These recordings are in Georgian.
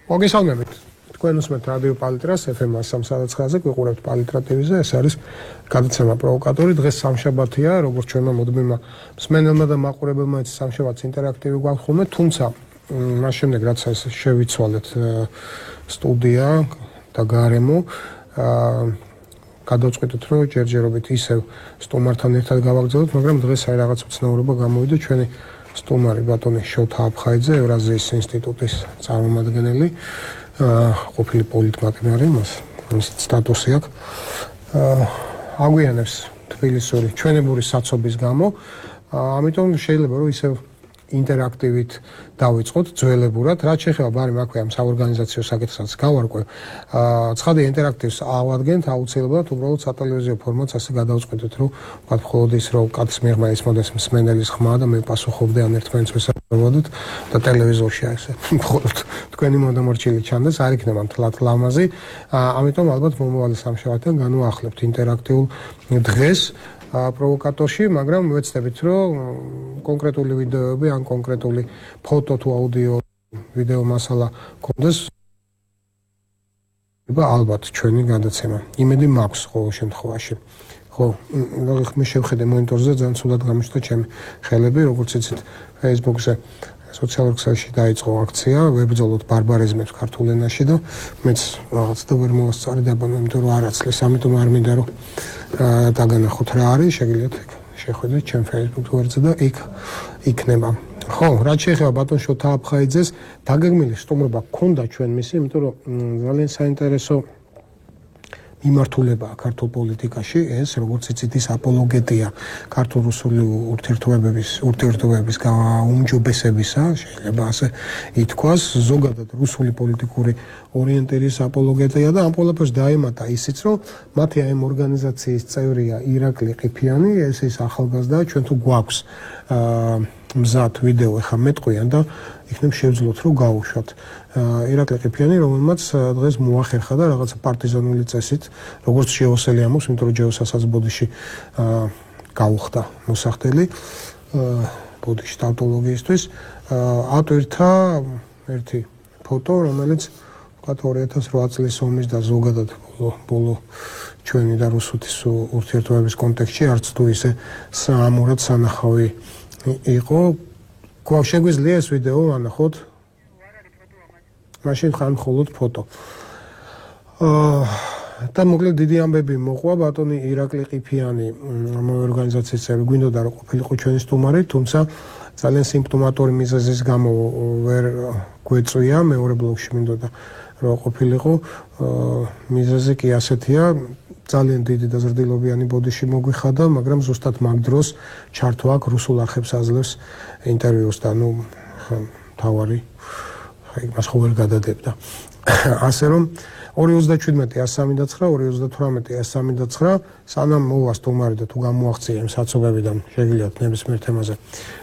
მოგესალმებით. თქვენ უსმენთ რადიო პალიტრას FM 103-ზე, გვიყურებთ პალიტრა TV-ზე. ეს არის გადაცემა პროვოკატორი. დღეს სამშაბათია, როგორც ჩვენმა მოდმემა მსმენელმა და მაყურებელმა ეს სამშაბათს ინტერაქტივი გვაქვს ხოლმე, თუმცა მას შემდეგ რაც ეს შევიცვალეთ სტუდია და გარემო, გადავწყვიტეთ, რომ ჯერჯერობით ისევ სტუმართან ერთად გავაგრძელოთ, მაგრამ დღეს აი რაღაც უცნაურობა გამოვიდა. ჩვენი სტუმარი ბატონი შოთა აფხაიძე, ევრაზიის ინსტიტუტის წარმომადგენელი, ყოფილი პოლიტმატიმარი, მას სტატუსი აქვს. აგვიანებს თბილისური ჩვენებური საცობის გამო, ამიტომ შეიძლება რომ ისევ ინტერაქტივით დავიწყოთ ძველებურად, რაც შეეხება ბარემ აქვე ამ საორგანიზაციო საკითხსაც გავარკვევ. ცხადია ინტერაქტივს ავადგენთ აუცილებლად, უბრალოდ სატელევიზიო ფორმატს ასე გადავწყვეტეთ, რომ ვთქვათ მხოლოდ ის რომ კაცს მიღმა ისმოდეს მსმენელის ხმა და მე პასუხობდე ამ ერთმანეთს ვესაუბრებოდით და ტელევიზორში ასე მხოლოდ თქვენი მონამორჩილი ჩანდეს, არ იქნება მთლად ლამაზი. ამიტომ ალბათ მომავალი სამშაბათიდან განვაახლებთ ინტერაქტიულ დღეს პროვოკატორში, მაგრამ ვეცდებით, რომ კონკრეტული ვიდეოები ან კონკრეტული ფოტო თუ აუდიო ვიდეო მასალა გქონდეს, ალბათ ჩვენი გადაცემა. იმედი მაქვს ყოველ შემთხვევაში. ხო, მე შევხედე მონიტორზე, ძალიან ცუდად გამიშთა ჩემი ხელები, როგორც იცით, Facebook-ზე სოციალურ ქსელში დაიწყო აქცია, ვებრძოლოთ ბარბარიზმებს ქართულ ენაში და მეც რაღაც და ვერ მოვასწარებ, იმიტომ რომ არ აცლეს, ამიტომ არ მინდა რომ დაგანახოთ რა არის, შეგიძლიათ შეხვედრით ჩემ Facebook გვერდზე და იქ იქნება. ხო, რაც შეეხება ბატონ შოთა აფხაიძეს, დაგეგმილი სტუმრობა გქონდა ჩვენ მისი, იმიტომ რომ ძალიან საინტერესო მიმართულებაა ქართულ პოლიტიკაში, ეს როგორც იცით ის აპოლოგეტია ქართულ-რუსული ურთიერთობების გაუმჯობესებისა, შეიძლება ასე ითქვას, ზოგადად რუსული პოლიტიკური ორიენტირის აპოლოგეტია და ამ ყველაფერს დაემატა ისიც, რომ მათი ამ ორგანიზაციის წევრია ირაკლი ყიფიანი, ეს ის ახალგაზრდა, ჩვენ თუ გვაქვს მზად ვიდეო ახლა მეტყვიან და იქნებ შევძლოთ რომ გავუშვათ. ირაკლი ყიფიანი, რომელმაც დღეს მოახერხა და რაღაცა პარტიზანული წესით, როგორც ჯეოსელი ამბობს, იმიტომ რომ ჯეოსასაც ბოდიში გაუხდა მოსახდელი ბოდიში ტავტოლოგიისთვის, ატვირთა ერთი ფოტო, რომელიც ვთქვათ 2008 წლის ომის და ზოგადად ბოლო ჩვენი და რუსეთის ურთიერთობების კონტექსტში არც თუ ისე საამურად სანახავი იყო. შეგვიძლია ეს ვიდეო ანახოთ? მაშინ ხან მხოლოდ ფოტო. და მოკლედ დიდი ამბები მოყვა ბატონი ირაკლი ყიფიანი, ამ ორგანიზაციის წევრი, გვინდოდა რომ ყოფილიყო ჩვენი სტუმარი, თუმცა ძალიან სიმპტომატური მიზეზის გამო ვერ გვეწვია, მეორე ბლოკში მინდოდა რომ ყოფილიყო. მიზეზი კი ასეთია, ძალიან დიდი და ზრდილობიანი ბოდიში მოგვიხადა, მაგრამ ზუსტად მაგ დროს ჩართვა აქვს რუსულ არხებს აძლევს ინტერვიუს და ნუ თავარი მას ხო ვერ გადადებდა. ასე რომ 2.17-139, 2.38-139, სანამ მოვა სტუმარი და თუ გამოაღწია იმ საცობებიდან შეგიძლიათ ნებისმიერ თემაზე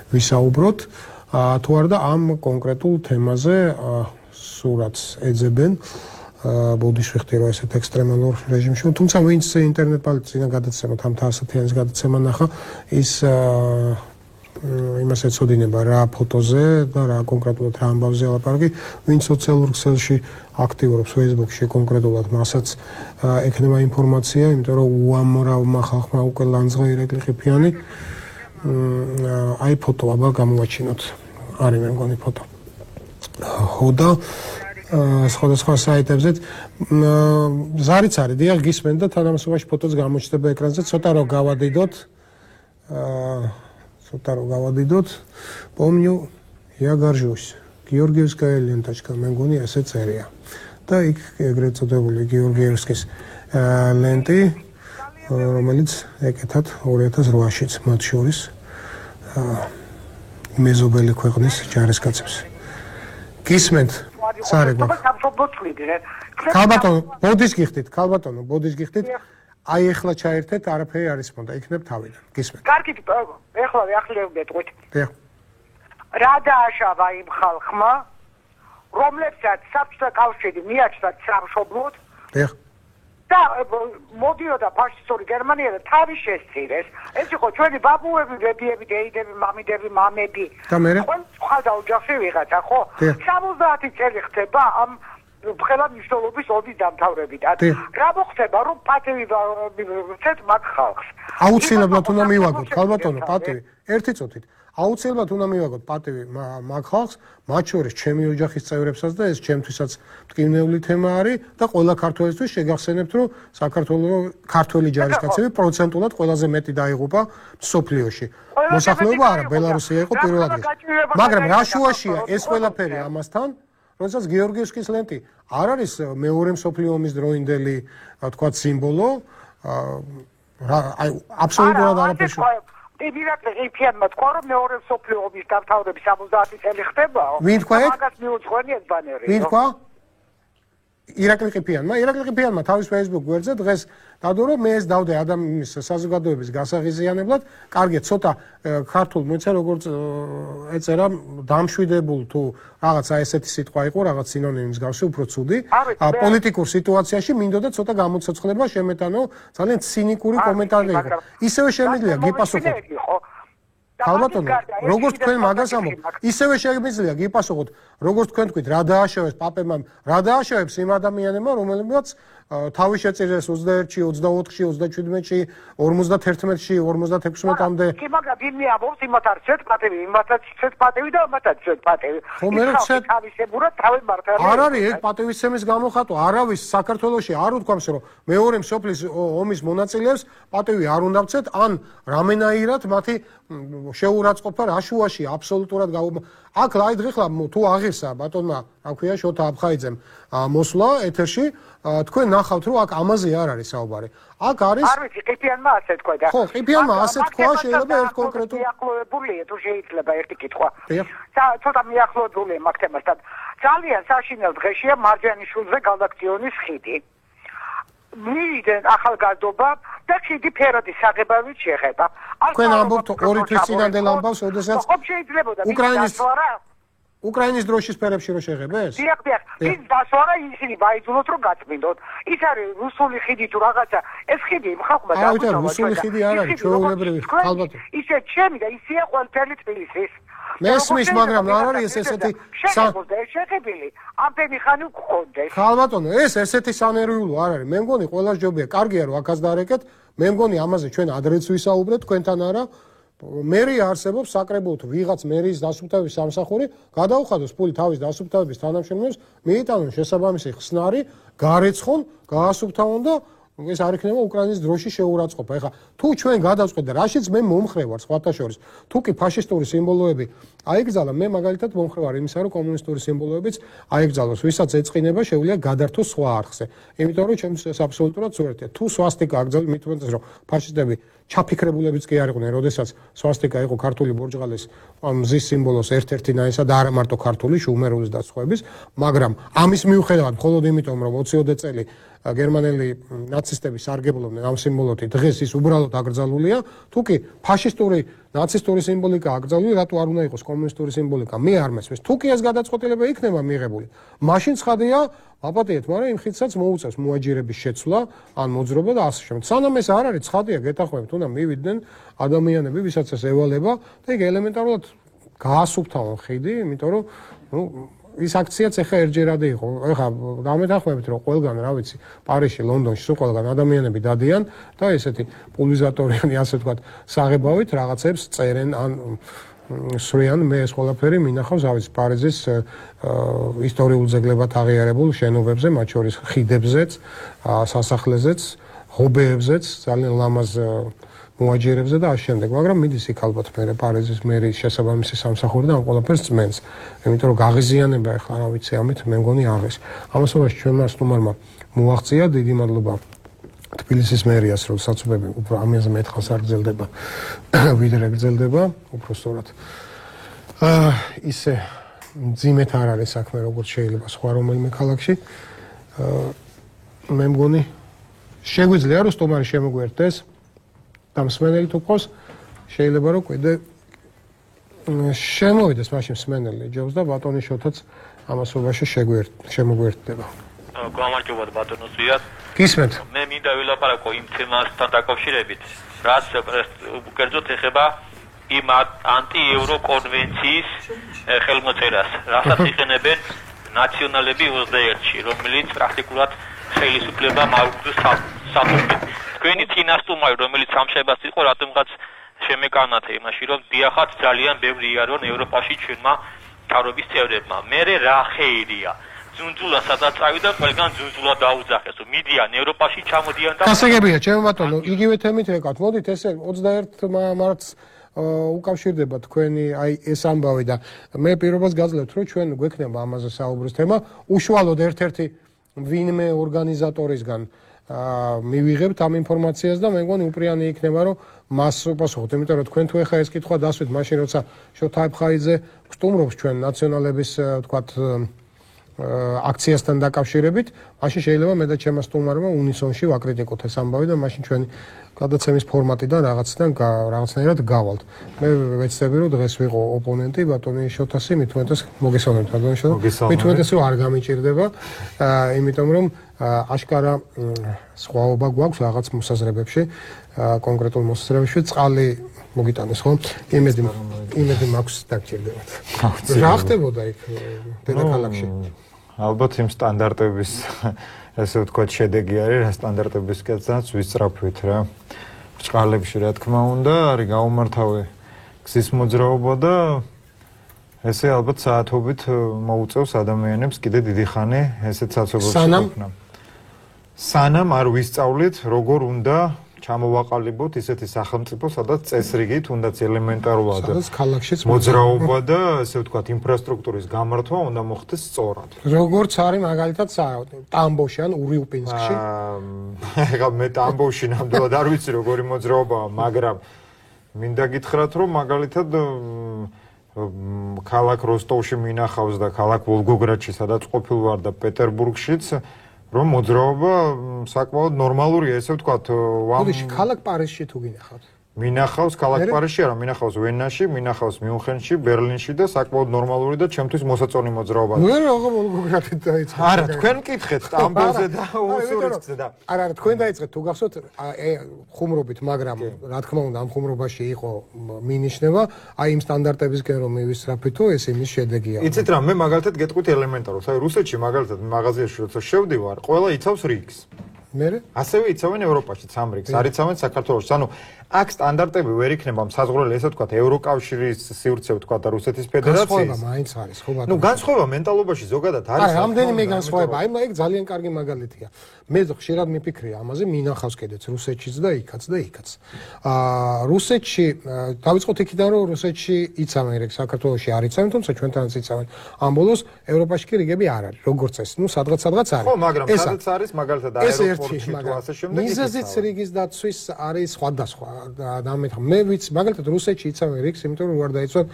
ვისაუბროთ, თუ არა და ამ კონკრეტულ თემაზე სურათს ეძებენ ბოდიში ხდება ესეთ ექსტრემალურ რეჟიმში, თუმცა ვინც ინტერნეტ პალიტრიდან გადაცემოთ ამ თასათიანის გადაცემა ნახა, ის იმას ეცოდინება რა ფოტოზე და რა კონკრეტულად რა ამბავზე ლაპარაკი, ვინც სოციალურ ქსელში აქტიურობს Facebook-ში კონკრეტულად მასაც ექნება ინფორმაცია, იმიტომ რომ უამრავმა ხალხმა უკვე ლანძღა ირაკლი ყიფიანი. აი ფოტო აბა გამოვაჩინოთ. არის მე მგონი ფოტო. ხო და სხვადასხვა საიტებზე ზარიც არის, დიახ გისმენთ და თანამასობაში ფოტოც გამოჩნდება ეკრანზე, ცოტა რომ გავადიდოთ. Помню, я горжусь. Георгиевская ленточка, მე მგონი ასე წერია. და იქ ეგრეთ წოდებული გეორგიევსკის ლენტი, რომელიც ეკეთათ 2008-ში მათ შორის მეზობელი ქვეყნის ჯარისკაცებს. გისმენთ სარეგო. ქალბატონო, ბოდის გიხდით. აი ეხლა ჩაერთეთ, არაფერი არ ისმოდა, იქნებ თავიდან. გისმენთ. კარგით, ეხლა ვიახლოვდეთ. დიახ. რა დააშავა იმ ხალხმა, რომლებსაც საბჭოთა კავშირი მიაჩნდათ სამშობლოდ? დიახ. და მოდიოდა ფაშისტური გერმანია და თავი შესწირეს. ეს იყო ჩვენი ბაბუები, ბებიები, დეიდები, მამიდები, მამები. და მე? ხალხა ოჯახში ვიღაცა, ხო? 70 წელი ხდება ამ ყველა მნიშვნელობის ოდით დამთავრებიდან. რა მოხდება, რომ პატივი ვცეთ მაგ ხალხს? აუცილებლად უნდა მივაგოთ, ხალბატონო, პატივი. ერთი წუთით. აუცილებლად უნდა მივაგოთ პატივი მაგ ხალხს, მათ შორის ჩემი ოჯახის წევრებსაც და ეს ჩემთვისაც მტკივნეული თემა არის და ყველა ქართველისთვის შეგახსენებთ, რომ საქართველოს ქართველი ჯარისკაცები პროცენტულად ყველაზე მეტი დაიღუპა მსოფლიოში. მოსახლეობა არა, ბელარუსია იყო პირველ ადგილზე. მაგრამ რა შუაშია ეს ყველაფერი ამასთან, როდესაც გეორგიევსკის ლენტი არ არის მეორე მსოფლიო ომის დროინდელი, თქვა სიმბოლო, აი აბსოლუტურად არაფერში. ირაკლი თქვა რომ მეორე მსოფლიო ომის დამთავრების 70 წელი ხდებაო. ვინ თქვა ეგ? მაგას მიუძღვენი ეს ბანერი. ვინ თქვა? ირაკლი ყიფიანმა თავის Facebook გვერდზე დღეს დადო რომ მე ეს დავდე ადამიანის საზოგადოების გასაღიზიანებლად. კარგი, ცოტა ქართულ მეცე როგორც ეწერა დამშვიდებულ თუ რაღაცა ესეთი სიტყვა იყო, რაღაც სინონიმის გავსი უფრო ცუდი. პოლიტიკურ სიტუაციაში მინდოდა ცოტა გამოცოცხლება შემეტანო, ძალიან ცინიკური კომენტარი იყო. ისევე შემიძლია გიპასუხოთ. ხალბატონო, როგორც თქვენ მაგას ამბობთ, ისევე შემიძლია გიპასუხოთ, როგორც თქვენ თქვით, რა დააშავეს პაპებმა, რა დააშავებს იმ ადამიანებმა, რომელებიც თავი შეწირეს 21-ში, 24-ში, 27-ში, 51-ში, 56-მდე. კი, მაგრამ ვინმე ამბობს, იმათ არის ცეთ პატივი, იმათაც ცეთ პატივი და ამათაც ცეთ პატივი. ხო, მე რომ ცეთ თავისებურად თავი მართალი. არ არის ეგ პატივისცემის გამოხატვა, არავის საქართველოში არ უთქვამს, რომ მეორე მსოფლიო ომის მონაწილეებს პატივი არ უნდა ვცეთ, ან რამენაირად მათი შეურაცხყოფა რა შუაშია აბსოლუტურად აქ ლაიდღიხლა თუ აღირსა ბატონმა რა ქვია შოთა აფხაიძემ მოსვლა ეთერში თქვენ ნახავთ რომ აქ ამაზე არ არის საუბარი აქ არის არ ვიცი ყიფიანმა ასე თქვა და ხო ყიფიანმა ასე თქვა შეიძლება ერთ კონკრეტულ მიახლოებულია თუ შეიძლება ერთი კითხვა ცოტა მიახლოებულია მაგ თემასთან ძალიან საშინელ დღეშია მარჯანიშვილზე გალაქტიონის ხიდი მივიდნენ ახალგაზრდობა და ხიდი ფერადის საღებავით შეხება. თქვენ ამბობთ ორი თვის წინანდელ ამბავს, როდესაც უკრაინის დროშის ფერებში რო შეღებეს? დიახ, ის დასვარა ისინი ბაიძულოთ რომ გაწმინდოთ. ის არის რუსული ხიდი თუ რაღაცა, ეს ხიდი ხალხმა დაგვიწყდა. რუსული ხიდი არ არის, ჩვეულებრივი, ალბათ. ისე ჩემი და ისეა ყველაფერი თბილისის. მესმის, მაგრამ არ არის ესეთი შეხებილი. ამბები ხანი გქონდეს. ხალბატონო, ეს ესეთი სანერვიულო არ არის. მე მგონი ყველა ჯობია, კარგია რომ აქაც დაარეკეთ. მე მგონი ამაზე ჩვენ ადრეც ვისაუბრეთ თქვენთან არა. მერია არსებობს საკრებულო თუ ვიღაც მერიის დასუფთავების სამსახური გადაუხადოს ფული თავის დასუფთავების თანამშრომლებს, მიიტანონ შესაბამისი ხსნარი, გარეცხონ, გაასუფთავონ და ეს არ იქნება უკრაინის დროშის შეურაცხყოფა. ეხლა თუ ჩვენ გადავწყვეტ და რაშიც მე მომხრე ვარ სხვათა შორის, თუ კი ფაშისტური სიმბოლოები აიგზალა, მე მაგალითად მომხრე ვარ იმისა, რომ კომუნისტური სიმბოლოებიც აიგზალოს, ვისაც ეწყინება შეუძლია გადართოს სხვა არხზე. იმიტომ რომ ჩემს ეს აბსოლუტურად სურათია. თუ სვასტიკა აგზავნა მithumetes რომ ფაშისტები ჩაფიქრებულებიც კი არ იყვნენ, როდესაც სვასტიკა იყო ქართული ბორჯღალის მზის სიმბოლოს ერთ-ერთი ნაესა და არა მარტო ქართული შუმერულის და სხვების, მაგრამ ამის მიუხედავად მხოლოდ იმიტომ რომ 20-ოდე წელი გერმანელი ნაცისტები სარგებლობდნენ ამ სიმბოლოთი, დღეს ის უბრალოდ აკრძალულია, თუკი ფაშისტური ნაცისტური სიმბოლიკა აკრძალული, რატო არ უნდა იყოს კომუნისტური სიმბოლიკა? მე არ მესმის. თუკი ეს გადაწყვეტილება იქნება მიღებული, მაშინ ცხადია, აპატიეთ, მაგრამ იმ ხიდსაც მოუწევს მუაჯირების შეცვლა, ან მოძრობა და ასე შემდეგ. სანამ ეს არ არის, ცხადია, გეთახვევთ, უნდა მივიდნენ ადამიანები, ვისაც ეს ევალება და იქ ელემენტარულად გაასუფთავონ ხიდი, იმიტომ რომ, ის აქციაც ახლა ერთჯერადი იყო. ახლა დამეთანხმებით რომ ყველგან, რა ვიცი, პარიზში, ლონდონში, სულ ყველგან ადამიანები დადიან და ესეთი პულიზატორიანი, ასე ვთქვათ, საღებავით რაღაცებს წერენ ან სრიან. მე ეს ყველაფერი მინახავს, რა ვიცი, პარიზის ისტორიულ ძეგლებად აღიარებულ შენობებზე, მათ შორის ხიდებზეც, სასახლეზეც, ღობეებზეც, ძალიან ლამაზ მოაჯერებზე და ამ შემდეგ, მაგრამ მიდის იქ ალბათ მე პარიზის მერიის შესაბამისი სამსახური და ამ ყველაფერს წმენს. იმიტომ რომ გაღიზიანება ახლა რა ვიცი ამით მე მგონი აღეს. ამასობაში ჩვენმა სტუმარმა მოაღწია, დიდი მადლობა თბილისის მერიას, რომ საცობები უფრო ამაზე მეთხას არ გრძელდება, ვიდრე გრძელდება, უფრო სწორად. ისე ძიმეთ არ არის საქმე, როგორც შეიძლება სხვა რომელიმე ქალაქში. მე მგონი შეგვიძლია რომ სტუმარი შემოგვერდეს და მსმენელი თუ ყავს, შეიძლება რომ კიდე შემოვიდეს მაშინ მსმენელი ჯობს და ბატონი შოთაც ამასობაში შემოგვერდება. გამარჯობა ბატონო ზიად. გისმენთ. მე მინდა ვილაპარაკო იმ თემასთან დაკავშირებით, რაც კერძოდ ეხება იმ ანტი-ევრო კონვენციის ხელმოწერას, რასაც იყენებენ ნაციონალები 21-ში, რომელიც პრაქტიკულად ხელისუფლება მაუგზის საფუძვლით. თქვენი წინასწარმეტყველი, რომელიც სამშაბათს იყო, რატომღაც შემეკანათ იმაში, რომ დიახაც ძალიან ბევრი იარონ ევროპაში ჩვენმა თავრობის წევრებმა. მერე რა ხეირია? ძუნძულა სადაც წავიდა, ყველგან ძუნძულა დაუძახეს. მიდიან ევროპაში, ჩამოდიან და გასაგებია, ჩემო ბატონო, იგივე თემით ეკავთ. მოდით ესე 21 მარტს უკავშირდება თქვენი აი ეს ამბავი და მე პირობას გაძლევთ, რომ ჩვენ გვექნება ამაზე საუბრის თემა. უშუალოდ ერთ-ერთი ვინმე ორგანიზატორისგან მივიღებთ ამ ინფორმაციას და მე მგონი უპრიანი იქნება, რომ მას უპასუხოთ, იმიტომ რომ თქვენ თუ ეხა ეს კითხვა დასვით, მაშინ როცა შოთა აფხაიძე სტუმრობს ჩვენ ნაციონალების თქვათ აქციასთან დაკავშირებით, მაშინ შეიძლება მე და ჩემმა სტუმარმა უნისონში ვაკრიტიკოთ ეს ამბავი და მაშინ ჩვენი გადაცემის ფორმატიდან რაღაცნაირად გავალთ. მე ვეცდები რომ დღეს ვიყო ოპონენტი ბატონი შოთასი, მithumetes მოგესალმებით ბატონი შოთა. მithumetes რომ არ გამიჭირდება, იმიტომ რომ აშკარა სხვაობა გვაქვს რაღაც მოსაზრებებში, კონკრეტულ მოსაზრებებში წყალი მოგიტანეს ხო? იმედი მაქვს დაგჭირდებათ. რა ხდებოდა იქ დედაქალაქში? ალბათ იმ სტანდარტების ესე ვთქვათ შედეგი არის რა სტანდარტებისკაცაც ვისწრაფვით რა. ბრჭყალებში რა თქმა უნდა არის გაუმართავე გზის მოძრაობა და ესე ალბათ საათობით მოუწევს ადამიანებს კიდე დიდი ხანი ესეთ საცობებში ყოფნა. სანამ არ ვისწავლით როგორ უნდა ჩამოვაყალიბოთ ისეთი სახელმწიფო, სადაც წესრიგი თუნდაც ელემენტარულად მოძრაობა და ესე ვთქვათ ინფრასტრუქტურის გამართვა უნდა მოხდეს სწორად. როგორც არის მაგალითად ტამბოში ან ურიუპინსკში. ეხლა მე ტამბოში ნამდვილად არ ვიცი როგორი მოძრაობაა, მაგრამ მინდა გითხრათ, რომ მაგალითად ქალაქ როსტოვში მინახავს და ქალაქ ვოლგოგრადში, სადაც ყოფილ ვარ და პეტერბურგშიც რომ მოძრაობა საკმაოდ ნორმალურია, ესე ვთქვათ, ოდიში ქალაქ პარიზში თუ გინახავთ? მინახავს ქალაქ პარიზში, არა, მინახავს ვენაში, მინახავს მიუნხენში, ბერლინში და საკმაოდ ნორმალური და ჩემთვის მოსაწონი მოძრაობაა. ნუ როგორ ვოლგოგრადით დაიწყეთ? არა, თქვენ მკითხეთ სტამბოლზე და უსურისზე და. არა, თქვენ დაიწყეთ თუ გახსოვთ ხუმრობით, მაგრამ რა თქმა უნდა ამ ხუმრობაში იყო მინიშნება, აი იმ სტანდარტებისკენ რომ მივისწრაფით, ეს იმის შედეგია. იცით რა, მე მაგალითად გეტყვით ელემენტარულად, აი რუსეთში მაგალითად მაღაზიაში როცა შევდივარ, ყველა იცავს რიგს. მერე? ასევე იცავენ ევროპაში სამ რიგს, არ იცავენ საქართველოში. ანუ აქ სტანდარტები ვერ იქნება საზღვრელი, ესე ვთქვათ, ევროკავშირის სივრცე ვთქვათ და რუსეთის ფედერაციის. განსხვავება მაინც არის, ხო ბატონო? ნუ განსხვავება მენტალობაში ზოგადად არის. არა, რამდენიმე განსხვავება. აი ეგ ძალიან კარგი მაგალითია. მე ხშირად მიფიქრია ამაზე, მინახავს კიდეც რუსეთშიც და იქაც და იქაც. რუსეთში დავიწყოთ იქიდან, რომ რუსეთში იცავენ რიგს, საქართველოში არ იცავენ, თუმცა ჩვენთანაც იცავენ. ამ ბოლოს ევროპაში კი რიგები არ არის, როგორც ეს. ნუ სადღაც არის. ხო, მაგრამ სადაც არის მაგალითად აეროპორტში თუ ასე შემდეგ. მიზეზიც რიგის დაცვის არის სხვადასხვა. მე ვიცი, მაგალითად რუსეთში იცავენ რიგს, იმიტომ რომ უარ დაიცვათ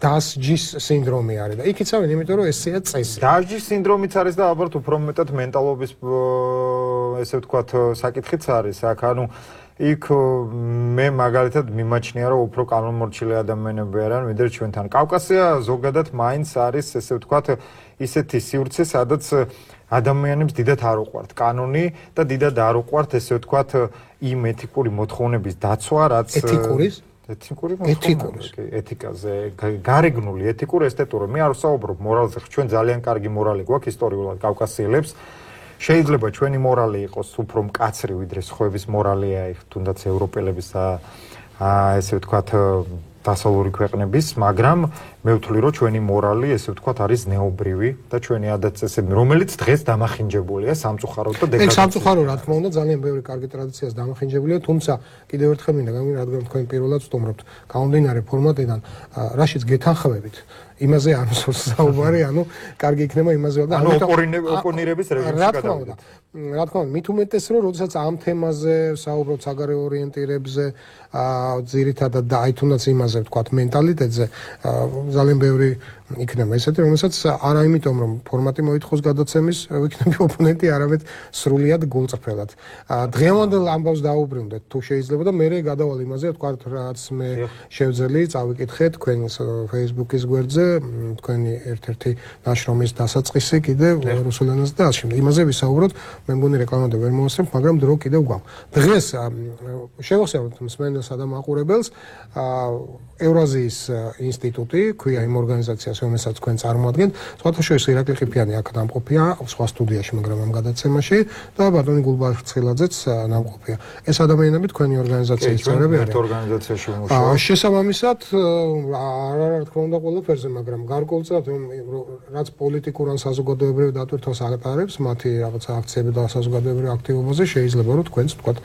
დასჯის სინდრომი არის და იქ იცავენ, იმიტომ რომ ესეა წესი. დასჯის სინდრომიც არის და ალბათ უფრო მეტად მენტალობის ესე ვთქვათ საკითხიც არის აქ, ანუ იქ მე მაგალითად მიმაჩნია რომ უფრო კანონმორჩილე ადამიანები არიან ვიდრე ჩვენთან. კავკასია ზოგადად მაინც არის ესე ვთქვათ ისეთი სივრცე, სადაც ადამიანებს დიდად არ უყვართ კანონი და დიდად არ უყვართ ესე ვთქვათ იმ ეთიკური მოთხოვნების დაცვა, რაც ეთიკური ეთიკაზე, გარეგნული ეთიკური ესთეტური. მე არ ვსაუბრობ მორალზე, ჩვენ ძალიან კარგი მორალი გვაქვს ისტორიულად კავკასიელებს. შეიძლება ჩვენი მორალი იყოს უფრო მკაცრი ვიდრე სხვების მორალია, თუნდაც ევროპელების ესე ვთქვათ დასავლური ქვეყნების, მაგრამ მე ვთვლი რომ ჩვენი მორალი ესე ვთქვათ არის ზნეობრივი და ჩვენი ადათ-წესები, რომელიც დღეს დამახინჯებულია სამწუხაროდ და ეგ სამწუხარო რა თქმა უნდა ძალიან ბევრი კარგი ტრადიციას დამახინჯებულია, თუმცა კიდევ ერთხელ მინდა გამიგე, რადგან თქვენ პირველად ვსტუმრობთ გამომდინარე ფორმატიდან, რაშიც გეთანხმებით იმაზე არ მსურს საუბარი, ანუ კარგი იქნება იმაზე და ოპონირების რეჟიმში გადავიდეთ. რა თქმა უნდა, მით უმეტეს რომ როდესაც ამ თემაზე საუბრობთ საგარეო ორიენტირებზე, ძირითადად და აი თუნდაც იმაზე ვთქვათ მენტალიტეტზე, ძალიან ბევრი იქნება ესეთი, რომელსაც არა იმიტომ რომ ფორმატი მოითხოვს გადაცემის, ვიქნები ოპონენტი, არამედ სრულიად გულწრფელად. დღევანდელ ამბავს დაუბრუნდეთ თუ შეიძლება და მე გადავალ იმაზე, ვთქვათ, რაც მე შევძელი, წავიკითხე თქვენს Facebook-ის გვერდზე, თქვენი ერთ-ერთი ნაშრომის დასაწყისი კიდევ რუსულ ენაზე და ასე შემდეგ. იმაზე ვისაუბროთ, მე მგონი რეკლამამდე ვერ მოვასწრებ, მაგრამ დრო კიდევ გვაქვს. დღეს შევახსენოთ მსმენელსა და მაყურებელს, ევრაზიის ინსტიტუტი, ქვია იმ ორგანიზაციას, რომელსაც თქვენ წარმოადგენთ, სხვათა შორის ირაკლი ყიფიანი აქ დამყოფია სხვა სტუდიაში, მაგრამ ამ გადაცემაში და ბატონი გულბარცხილაძეც დამყოფია. ეს ადამიანები თქვენი ორგანიზაციის წევრები არიან. ორგანიზაციაში მუშაობენ. შესაბამისად, რა თქმა უნდა, ყველაფერზე, მაგრამ გარკვეულწილად რაც პოლიტიკურ ან საზოგადოებრივ დატვირთვას ატარებს, მათი რაღაცა აქციები და საზოგადოებრივ აქტივობაზე შეიძლება რომ თქვენც თქვათ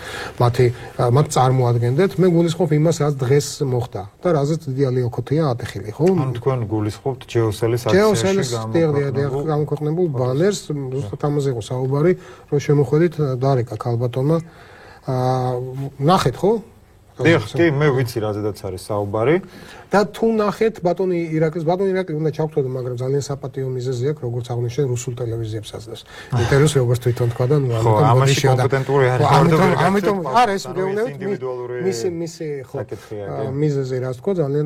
მათ წარმოადგენდეთ. მე გულისხმობ იმას, რაც დღეს მოხდა და რაზეც დიდი ალიოქოთია ატეხილი, ხო? ან თქვენ გულისხმობთ ჯეოსელის აქციაში გამოქვეყნებულ ბანერს, ზუსტად ამაზე იყო საუბარი, რომ შემოხვედით დარეკა ქალბატონმა. ნახეთ, ხო? დიახ, კი, მე ვიცი რაზედაც არის საუბარი. და თუ ნახეთ ბატონი ირაკლი უნდა ჩავთვალოთ, მაგრამ ძალიან საპატიო მიზეზი აქვს, როგორც აღნიშნე რუსულ ტელევიზიებს აძლევს. ინტერვიუს როგორც თვითონ თქვა და ამაში კომპეტენტური არის. ამიტომ არ ეს მისი ხო მიზეზი რაც თქვა ძალიან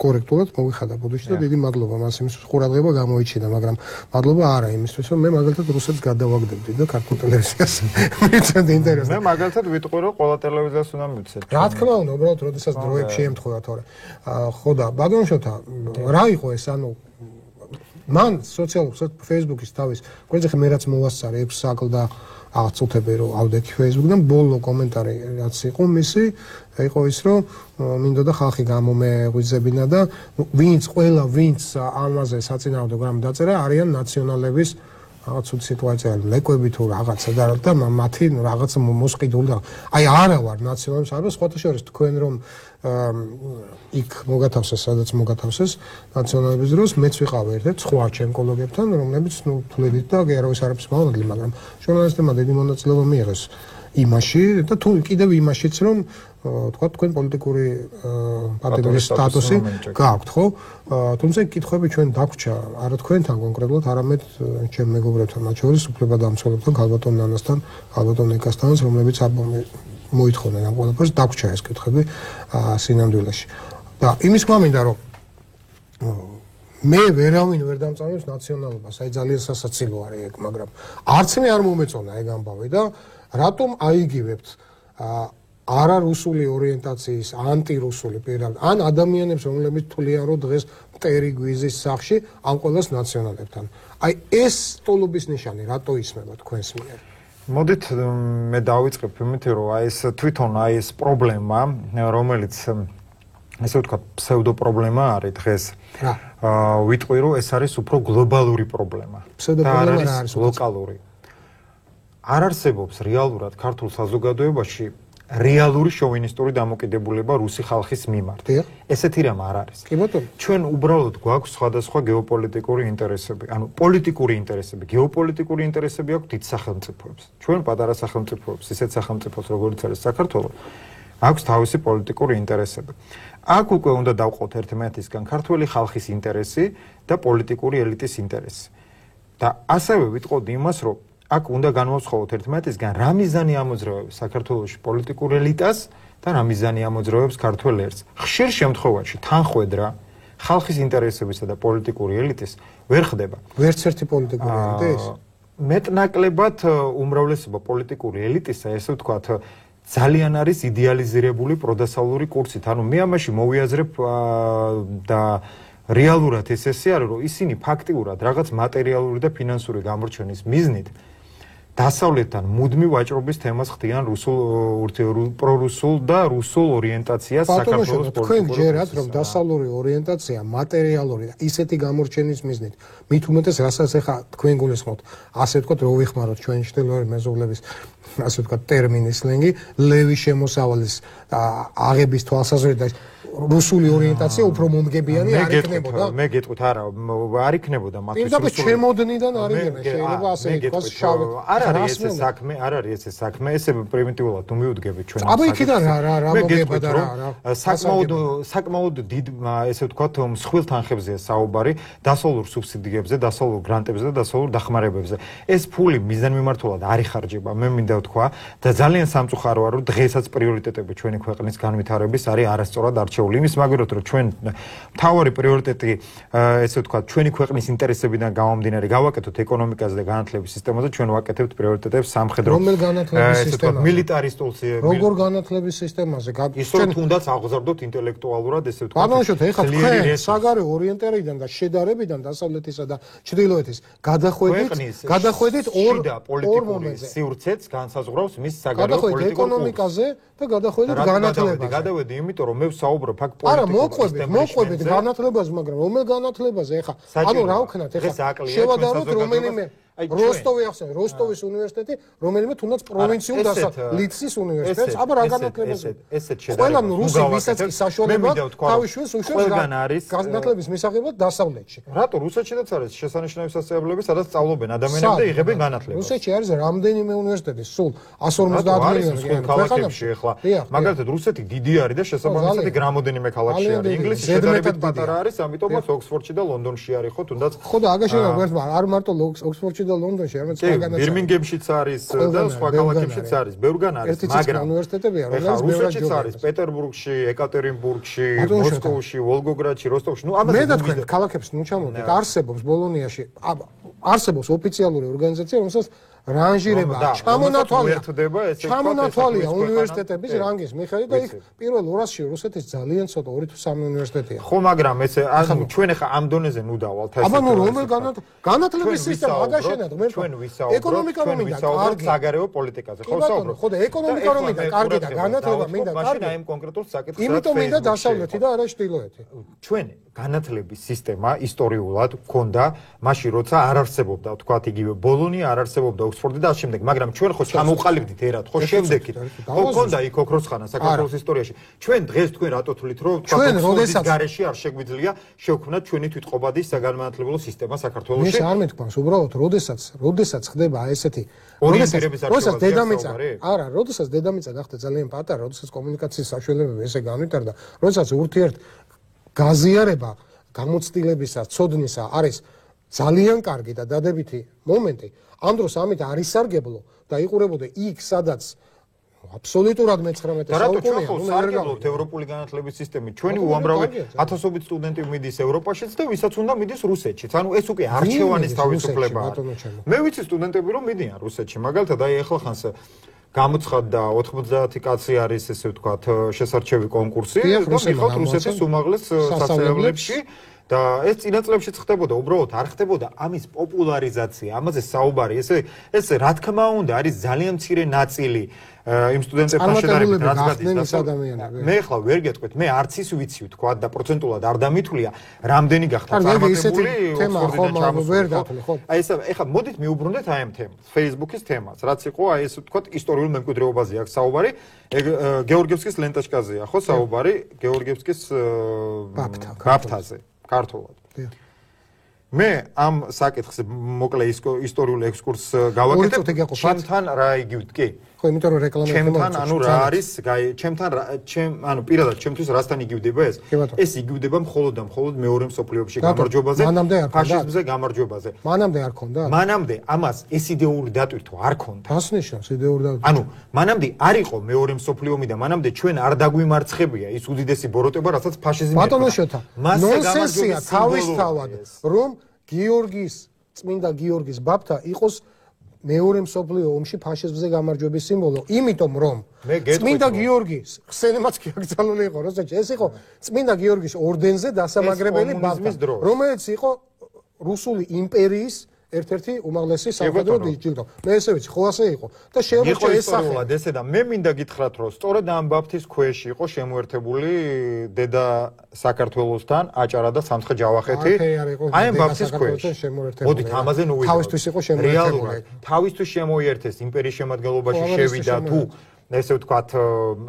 კორექტულად მოვიხადა ბოდიში და დიდი მადლობა მას იმის ყურადღება გამოიჩინა, მაგრამ მადლობა არა იმისთვის, რომ მე მაგალითად რუსეთს გადავაგდებდი და ქართულ ტელევიზიას მიცემდი ინტერვიუს. მე მაგალითად ვიტყვი რომ ყველა ტელევიზიას უნდა მივცეთ. რა თქმა უნდა, უბრალოდ როდესაც დროებში ემთხვევა თორე ხო და ბატონშოთა რა იყო ეს ანუ მან სოციალურ Facebook-ის თავის გვერდზე მე რაც მოვასწარე 6 საკლ და რაღაც წუთები რომ ავდექი Facebook-დან ბოლო კომენტარი რაც იყო მისი იყო ის რომ მინდოდა ხალხი გამომეღვიძებინა და ვინც ამაზე საწინააღმდეგო რამ დაწერა არიან ნაციონალების რაღაც სიტუაცია ლეკვები თუ რაღაცა და მათი რაღაც მოსყიდული და აი არა ვარ ნაციონალებს არა სხვათა შორის თქვენ რომ იქ მოგათავსეს სადაც მოგათავსეს ნაციონალების დროს მეც ვიყავ ერთ-ერთ სხვა ჩემ კოლეგებთან რომლებიც თuledit და არავის არ არის მოვადლი მაგრამ ჟურნალისტებმა დიდი მონაწილეობა მიიღეს იმაში და თუ კიდევ იმაშიც რომ თქვა თქვენ პოლიტიკური პარტიის სტატუსი გააქვთ ხო თუმცა კითხვები ჩვენ დაგვჭა არა თქვენთან კონკრეტულად არამედ ჩემ მეგობრებთან მათ შორის უფლებადამცველებთან ქალბატონ ნანასთან ქალბატონ ეკასთანაც რომლებიც მოითხოვდნენ ამ ყველაფერს დაგვჭა ეს კითხვები სინამდვილეში და იმის გვამინდა რომ მე ვერავინ ვერ დამწამებს ნაციონალობას აი ძალიან სასაცილო არის ეგ მაგრამ არც მე არ მომეწონა ეგ ამბავი და რატომ აიგივებთ არა რუსული ორიენტაციის ანტირუსული პირად ან ადამიანებს რომლებიც თვლიან რომ დღეს მტერი გვიზის სახში ამ ყველას ნაციონალებთან აი ეს სტოლობის ნიშანი რატო ისმება თქვენს მიერ მოდით მე დავიწყებ იმით რომ აი ეს თვითონ აი ეს პრობლემა რომელიც ესე ვთქვათ ფსევდო პრობლემა არის დღეს ვიტყვი რომ ეს არის უფრო გლობალური პრობლემა ფსევდო პრობლემა რა არის ლოკალური არ არსებობს რეალურად ქართულ საზოგადოებაში რეალური შოვინისტური დამოკიდებულება რუსი ხალხის მიმართ. ესეთი რამ არ არის. კი ბატონო. ჩვენ უბრალოდ გვაქვს სხვადასხვა გეოპოლიტიკური ინტერესები. ანუ პოლიტიკური ინტერესები, გეოპოლიტიკური ინტერესები აქვს დიდ სახელმწიფოებს. ჩვენ პატარა სახელმწიფოებს, ისეთ სახელმწიფოს როგორც არის საქართველო, აქვს თავისი პოლიტიკური ინტერესები. აქ უკვე უნდა დავყოთ ერთმანეთისგან ქართველი ხალხის ინტერესი და პოლიტიკური ელიტის ინტერესი. და ასევე ვიტყოდი იმას, რომ აქ უნდა განვასხვაოთ ერთმანეთისგან რა მიზანი ამოძრავებს საქართველოში პოლიტიკურ ელიტას და რა მიზანი ამოძრავებს ქართველ ერს. ხშირ შემთხვევაში თანხვედრა ხალხის ინტერესებისა და პოლიტიკური ელიტის ვერ ხდება. ვერც ერთი პოლიტიკური ელიტი ეს მეტნაკლებად უმრავლესობა პოლიტიკური ელიტისა, ესე ვთქვათ, ძალიან არის იდეალიზირებული პროდასავლური კურსით. ანუ მე ამაში მოვიაზრებ და რეალურად ესე არის, რომ ისინი ფაქტიურად რაღაც მატერიალური და ფინანსური გამორჩენის მიზნით დასავლეთთან მუდმივ ვაჭრობის თემას ხდიან პრორუსულ და რუსულ ორიენტაციას საქართველოს პოლიტიკურ თქვენ ჯერათ რომ დასავლური ორიენტაცია მატერიალური და ისეთი გამორჩენის მიზნით მით უმეტეს რასაც ახლა თქვენ გულისხმობთ ასე ვთქვათ რო ვიხმაროთ ჩვენ ჩრდილოური მეზობლების ასე ვთქვათ ტერმინი სლენგი ლევის შემოსავალის აღების თვალსაზრისით რუსული ორიენტაცია უფრო მომგებიანი არ იქნებოდა. მე გეტყვით არა, არ იქნებოდა მათთვის. პირდაპირ ჩემოდნიდან არ იქნება, შეიძლება ასე ითქვას შავი. არ არის ეს საქმე, არ არის ეს საქმე, ესე პრიმიტიულად თუ მივუდგებით ჩვენ. აბა იქიდან რა მოგება და რა. საკმაოდ დიდ ესე ვთქვათ მსხვილ თანხებზეა საუბარი, დასავლურ სუბსიდიებზე, დასავლურ გრანტებზე და დასავლურ დახმარებებზე. ეს ფული მიზანმიმართულად არ იხარჯება. მე მინდა თქვა და ძალიან სამწუხაროა რომ დღესაც პრიორიტეტები ჩვენი ქვეყნის განვითარების არის არასწორად არჩეული. იმის მაგალითად რომ ჩვენ მთავარი პრიორიტეტი ესე ვთქვათ ჩვენი ქვეყნის ინტერესებიდან გამომდინარე გავაკეთოთ ეკონომიკაზე და განათლების სისტემაზე, ჩვენ ვაკეთებთ პრიორიტეტებს სამხედრო მილიტარისტულ როგორ განათლების სისტემაზე ის რომ თუნდაც აღზარდოთ ინტელექტუალურად ესე ვთქვათ. ბატონშოთ ეხლა თქვენ საგარეო ორიენტირებიდან და შედარებიდან დასავლეთისა და ჩრდილოეთის გადახვედით ორ მომენტზე. სივრცეც განსაზღვრავს მის საგარეო პოლიტიკურ ეკონომიკაზე და გადახვედით განათლებაზე. გადავედი, იმიტომ რომ მე ვსაუბრობ აქ პოლიტიკურ მოყვებით განათლებაზე, მაგრამ რომელ განათლებაზე ეხლა? ანუ რა ვქნათ ეხლა? შევადაროთ რომელიმე როსტოვი ახსენე, როსტოვის უნივერსიტეტი, რომელიმე თუნდაც პროვინციულ ლიცის უნივერსიტეტს, აბა რა განათლებაზე? ესეთ შედარება. ყველა რუსი ვისაც კი საშუალება თავის შვილს უშვებს განათლების მისაღებად დასავლეთში. რატო რუსეთშიც არის შესანიშნავი სასწავლებლები, სადაც სწავლობენ ადამიანები და იღებენ განათლებას? რუსეთში არის რამდენიმე უნივერსიტეტი, სულ 150 მილიონი ქალაქებში ახლა. მაგალითად რუსეთი დიდი არის და შესაბამისად რამოდენიმე ქალაქში არის. ინგლისი შედარებით პატარა არის, ამიტომაც ოქსფორდში და ლონდონში არის ხო თუნდაც. ხო და აგაშენა ვერთმა არ მარტო ოქსფორდში და ლონდონში, არამედ სხვაგანაც. ბირმინგემშიც არის და სხვა ქალაქებშიც არის. ბევრგან არის, მაგრამ უნივერსიტეტებია, რომელიც ბევრად არის პეტერბურგში, ეკატერინბურგში, მოსკოვში, ვოლგოგრადში, როსტოვში. ნუ ამაზე მე და თქვენ ქალაქებს ნუ ჩამოვიდეთ. არსებობს ბოლონიაში, არსებობს ოფიციალური ორგანიზაცია, რომელსაც რანჟირება ჩამონათვალია უნივერსიტეტების რანგის მიხედვით და იქ პირველ 200-ში რუსეთის ძალიან ცოტა 2 თუ 3 უნივერსიტეტია. ხო, მაგრამ ესე ანუ ჩვენ ახლა ამ დონეზე ნუ დავალთ ეს. აბა ნუ რომელ განათლების სისტემა აგაშენათ ღმერთო. ეკონომიკა რომ მინდა კარგი, საგარეო პოლიტიკაზე ხო საუბრობ. ხო და ეკონომიკა რომ მინდა კარგი და განათლება მინდა კარგი. მაშინ აი კონკრეტულ საკითხს იმიტომ მინდა დასავლეთი და არა ჩრდილოეთი. ჩვენ განათლების სისტემა ისტორიულად გქონდა მაშინ როცა არ არსებობდა თქვათ იგივე ბოლონია არ არსებობდა ოქსფორდი და შემდეგ, მაგრამ ჩვენ ხო ჩამოვყალიბდით ერად, ხო შევდექით. ხო გქონდა იქ ოქროსხანა საქართველოს ისტორიაში. ჩვენ დღეს თქვენ რატო თვლით რომ თქვათ ოქსფორდის გარეშე არ შეგვიძლია შევქმნათ ჩვენი თვითყოფადი საგანმანათლებლო სისტემა საქართველოში? მე არ მეთქვამს, უბრალოდ როდესაც ხდება ესეთი როდესაც დედამიწა არა, როდესაც დედამიწა გახდა ძალიან პატარა, როდესაც კომუნიკაციის საშუალებები ესე განვითარდა, როდესაც ურთიერთ გაზიარება გამოცდილებისა, ცოდნისა არის ძალიან კარგი და დადებითი მომენტი. ამ დროს ამით არ ისარგებლო და იყურებოდა იქ, სადაც აბსოლუტურად მე-19 საუკუნეა, ნუ სარგებლობთ ევროპული განათლების სისტემით. ჩვენი უამრავი ათასობით სტუდენტი მიდის ევროპაშიც და ვისაც უნდა მიდის რუსეთშიც. ანუ ეს უკვე არჩევანის თავისუფლებაა. მე ვიცი სტუდენტები რომ მიდიან რუსეთში. მაგალითად, აი ახლა ხანს გამოცხადდა 90 კაცი არის ესე ვთქვათ შესარჩევი კონკურსი და მიხოთ რუსეთის უმაღლეს სასწავლებლებში. და ეს წინა წლებშიც ხდებოდა, უბრალოდ არ ხდებოდა ამის პოპულარიზაცია, ამაზე საუბარი. ეს რა თქმა უნდა არის ძალიან მცირე ნაწილი იმ სტუდენტებთან შედარებით, რაც გადის ადამიანები. მე ახლა ვერ გეტყვით, მე არც ის ვიცი ვთქვა და პროცენტულად არ დამითვლია, რამდენი გახდა წარმატებული ოქსფორდიდან ჩამოსული. აი ეს ახლა მოდით მიუბრუნდეთ აი ამ თემას, Facebook-ის თემას, რაც იყო აი ეს ვთქვათ ისტორიულ მემკვიდრეობაზე აქვს საუბარი. გეორგიევსკის ლენტაშკაზეა ხო საუბარი, გეორგიევსკის ბაფთაზე. ქართულად. მე ამ საკითხს მოკლე ისტორიულ ექსკურსს გავაკეთებ. ჩემთან რა იგივით, კი? ხო, იმიტომ რომ რეკლამა ჩემთან ანუ რა არის, ჩემთან ანუ პირადად ჩემთვის რასთან იგივდება ეს? ეს იგივდება მხოლოდ და მხოლოდ მეორე მსოფლიო ომში გამარჯვებაზე, ფაშიზმზე გამარჯვებაზე. მანამდე არ ქონდა? მანამდე ამას ეს იდეური დატვირთვა არ ქონდა. რას ნიშნავს იდეური დატვირთვა? ანუ მანამდე არ იყო მეორე მსოფლიო ომი და მანამდე ჩვენ არ დაგვიმარცხებია ის უდიდესი ბოროტება, რასაც ფაშიზმი ეწოდა. ბატონოშოთა, ნონსენსია თავისთავად, რომ წმინდა გიორგის ბაფთა იყოს მეორე მსოფლიო ომში ფაშიზმზე გამარჯვების სიმბოლო, იმიტომ რომ წმინდა გიორგის ხსენებაც კი აკრძალული იყო რუსეთში, ეს იყო წმინდა გიორგის ორდენზე დასამაგრებელი ბაფთა, რომელიც იყო რუსული იმპერიის ერთ-ერთი უმაღლესი სამხედრო ჯილდო. მე ესე ვიცი, ხო ასე იყო და შემორჩა ეს სახე. ესე და მე მინდა გითხრათ, რომ სწორედ ამ ბაფთის ქვეშ იყო შემოერთებული დედა საქართველოსთან აჭარა და სამცხე-ჯავახეთი. აი ამ ბაფთის ქვეშ. მოდით ამაზე ნუ ვიდეო. თავისთვის იყო შემოერთებული. თავისთვის შემოიერთეს იმპერიის შემადგენლობაში შევიდა თუ ესე ვთქვათ,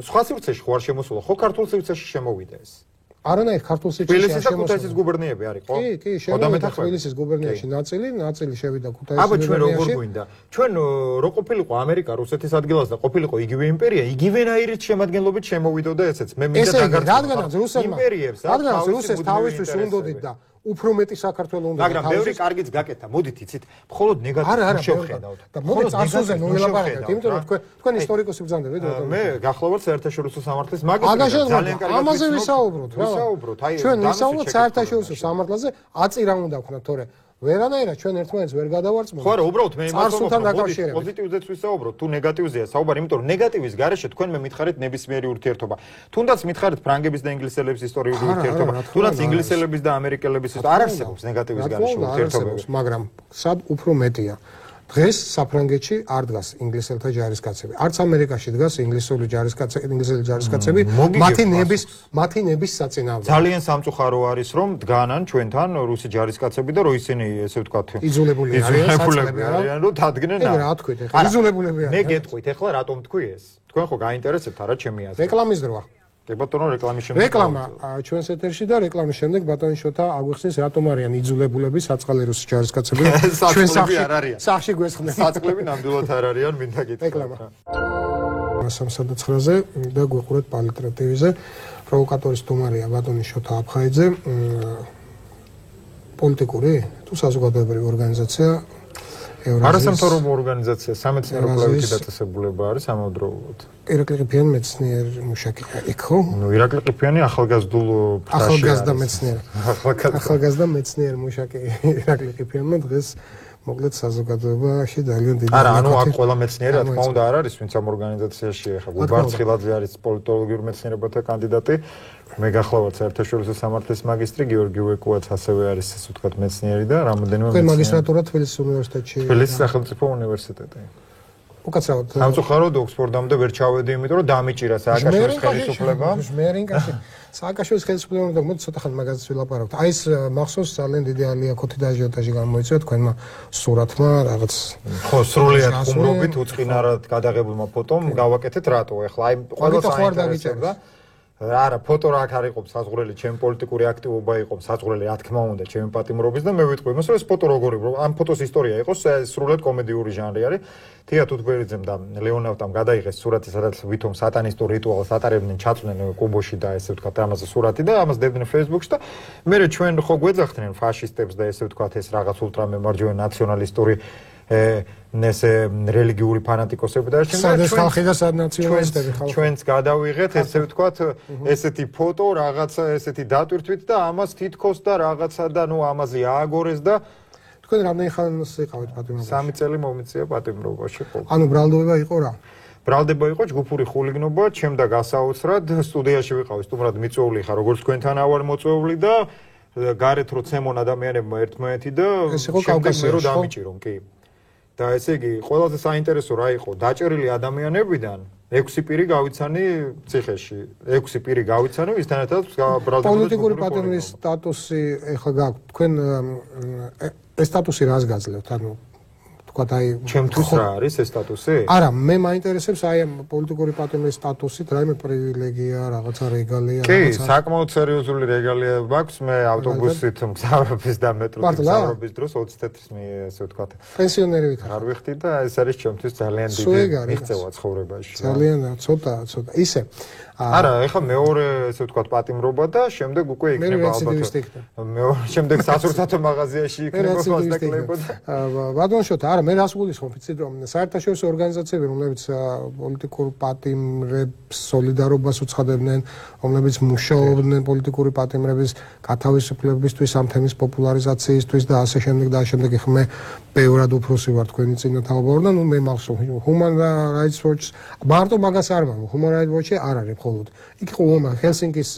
სხვა სივრცეში ხო არ შემოსულა, ხო ქართულ სივრცეში შემოვიდა ეს. არანაირ ქართულ სივრცეში არ შემოსულა. ქუთაისის გუბერნიები არის, ხო? კი, შემოვიდა თბილისის გუბერნიაში ნაწილი შევიდა ქუთაისის გუბერნიაში. აბა ჩვენ როგორ გვინდა? ჩვენ რო ყოფილიყო ამერიკა რუსეთის ადგილას და ყოფილიყო იგივე იმპერია, იგივენაირით შემადგენლობით შემოვიდოდა ესეც. მე მინდა დაგარწმუნდეთ. რადგანაც რუსებს თავისთვის უნდოდით და უფრო მეტი საქართველო უნდა მაგრამ ბევრი კარგიც გაკეთა მოდით იცით მხოლოდ ნეგატივს შევხედავთ და მოდით წარსულზე ნუელაპარაკეთ იმიტომ რომ თქვენ ისტორიკოსი ბრძანდებით მე გახლავართ საერთაშორისო სამართლის მაგისტრი ძალიან კარგი ამაზე ვისაუბროთ აი ჩვენ ვისაუბროთ საერთაშორისო სამართლაზე აწი რა უნდა ვქნათ თორე ვერანაირად ჩვენ ერთმანეთს ვერ გადავარწმუნებთ. ხო, უბრალოდ მე იმას ვამბობ, პოზიტივზეც ვისაუბროთ, თუ ნეგატივზეა საუბარი, იმიტომ რომ ნეგატივის გარეშე თქვენ მე მითხარით ნებისმიერი ურთიერთობა. თუნდაც მითხარით ფრანგების და ინგლისელების ისტორიული ურთიერთობა, თუნდაც ინგლისელების და ამერიკელების არ არსებობს ნეგატივის გარეშე ურთიერთობები, მაგრამ სად უფრო მეტია. დღეს საფრანგეთში არ დგას ინგლისელთა ჯარისკაცები. არც ამერიკაში დგას ინგლისელი ჯარისკაცები, მათი ნების საწინააღმდეგო. ძალიან სამწუხარო არის რომ დგანან ჩვენთან რუსი ჯარისკაცები და რომ ისინი ესე ვთქვათ იძულებული არიან რომ დადგნენ. რა თქვით ახლა? იძულებულები არიან. მე გეტყვით ახლა რატომ თქვი ეს? თქვენ ხო გაინტერესებთ არა ჩემი აზრი. რეკლამის დროა. ბატონო რეკლამის შემდეგ რეკლამა ჩვენს ეთერში და რეკლამის შემდეგ ბატონი შოთა აგვიხსნის რატომ არიან იძულებულები საწყალი რუსი ჯარისკაცები ჩვენ სახში გვესხდნენ საწყლები ნამდვილად არ არიან მინდა გითხრათ რეკლამა 309-ზე და გვიყურეთ პალიტრა ტივიზე პროვოკატორის სტუმარია ბატონი შოთა აფხაიძე პოლიტიკური თუ საზოგადოებრივი ორგანიზაცია არასამთავრობო ორგანიზაცია სამეცნიერო კვლევითი დაწესებულება არის ამავდროულად. ირაკლი ყიფიანი მეცნიერი მუშაკი იქ ხო? ნუ ირაკლი ყიფიანი ახალგაზრდულ ფრთაში ახალგაზრდა მეცნიერი მუშაკი ირაკლი ყიფიანმა დღეს მოკლედ საზოგადოებაში ძალიან დიდი არა ანუ აქ ყველა მეცნიერი რა თქმა უნდა არ არის ვინც ამ ორგანიზაციაში ახლა გუბარცხილაძე არის პოლიტოლოგიურ მეცნიერებათა კანდიდატი მე გახლავართ საერთაშორისო სამართლის მაგისტრი გიორგი ვეკუაც ასევე არის ასე ვთქვათ მეცნიერი და რამოდენიმე მეცნიერი მაგისტრატურა თბილისის უნივერსიტეტში თბილისის სახელმწიფო უნივერსიტეტი უკაცრავად სამწუხაროდ ოქსფორდამდე ვერ ჩავედი იმიტომ რომ დამიჭირა სააკაშვილის ხელისუფლება ჟმერინკაში სააკაშვილის ხელისუფლება და მოდი ცოტა ხანი მაგაზეც ვილაპარაკოთ აი ეს მახსოვს ძალიან დიდი ალიაკოთი და აჟიოტაჟი გამოიწვია თქვენმა სურათმა რაღაც ხო სრულიად ხუმრობით უწყინარად გადაღებულმა ფოტომ გავაკეთეთ რატო ახლა აი ყველა საინტერესოა არა ფოტო რა აქ არ იყო საზღვრელი ჩემი პოლიტიკური აქტივობა იყო საზღვრელი რა თქმა უნდა ჩემი პატიმრობის და მე ვიტყვი იმას რომ ეს ფოტო როგორი ამ ფოტოს ისტორია იყო სრულიად კომედიური ჟანრი არის თია თუთგვერიძემ და ლეონავტამ გადაიღეს სურათი სადაც ვითომ სატანისტურ რიტუალს ატარებდნენ ჩაწვნენ კუბოში და ესე ვთქვათ ამაზე სურათი და ამას დებდნენ Facebook-ში და მე ჩვენ ხო გვეძახდნენ ფაშისტებს და ესე ვთქვათ ეს რაღაც ულტრამემარჯვენე ნაციონალისტური ესე რელიგიური ფანატიკოსები და სადაც ხალხი და სად ნაციონალისტები ხალხი ჩვენც გადავიღეთ ესე ვთქვათ ესეთი ფოტო რაღაცა ესეთი დატვირთვით და ამას თითქოს და რაღაცა და ნუ ამაზე ააგორეს და თქვენ რამდენი ხანს იყავით პატიმრობაში 3 წელი მომიწია პატიმრობაში ხო ანუ ბრალდება იყო რა ბრალდება იყო ჯგუფური ხულიგნობა ჩემ და გასაოცრად სტუდიაში ვიყავი სტუმრად მიწვეული ხარ როგორც თქვენთან ავარ მოწვეული და გარეთ რო ცემონ ადამიანებმა ერთმანეთი და შემდეგ მე რო დამიჭირონ კი და ესე იგი ყველაზე საინტერესო რა იყო დაჭერილი ადამიანებიდან 6 პირი გავიცანი ციხეში 6 პირი გავიცანი ვისთანაც ბრალდება პოლიტიკური პატიმრის სტატუსი ეხლა გაქვთ თქვენ ეს სტატუსი რას გაძლევთ ანუ თქვათ აი ჩემთვის რა არის ეს სტატუსი? არა, მე მაინტერესებს აი ამ პოლიტიკური პატიმრის სტატუსით რაიმე პრივილეგია, რაღაცა რეგალია, რაღაცა. კი, საკმაოდ სერიოზული რეგალია მაქვს. მე ავტობუსით მგზავრობის და მეტროთი მგზავრობის დროს 20 თეთრს ესე ვთქვათ. პენსიონერი ვიქარ. არ ვიხდი და ეს არის ჩემთვის ძალიან დიდი მიღწევა ცხოვრებაში. ძალიან ცოტა. ისე. არა, ეხლა მეორე ესე ვთქვათ პატიმრობა და შემდეგ უკვე იქნება ალბათ. მეორე შემდეგ სასურსათო მაღაზიაში იქნება მასტაკლება. ბატონ შოთა, არა, მე რას გულისხმობ, იცით რომ საერთაშორისო ორგანიზაციები, რომლებიც პოლიტიკურ პატიმრებს სოლიდარობას უცხადებდნენ, რომლებიც მუშაობდნენ პოლიტიკური პატიმრების გათავისუფლებისთვის, ამ თემის პოპულარიზაციისთვის და ასე შემდეგ და ასე შემდეგ. ეხლა მე ბევრად უფროსი ვარ თქვენი წინა თაობარო და ნუ მე მახსოვს Human Rights Watch მარტო მაგას არ მაქვს. Human Rights Watch-ი არ არის მხოლოდ. იქ იყო ჰელსინკის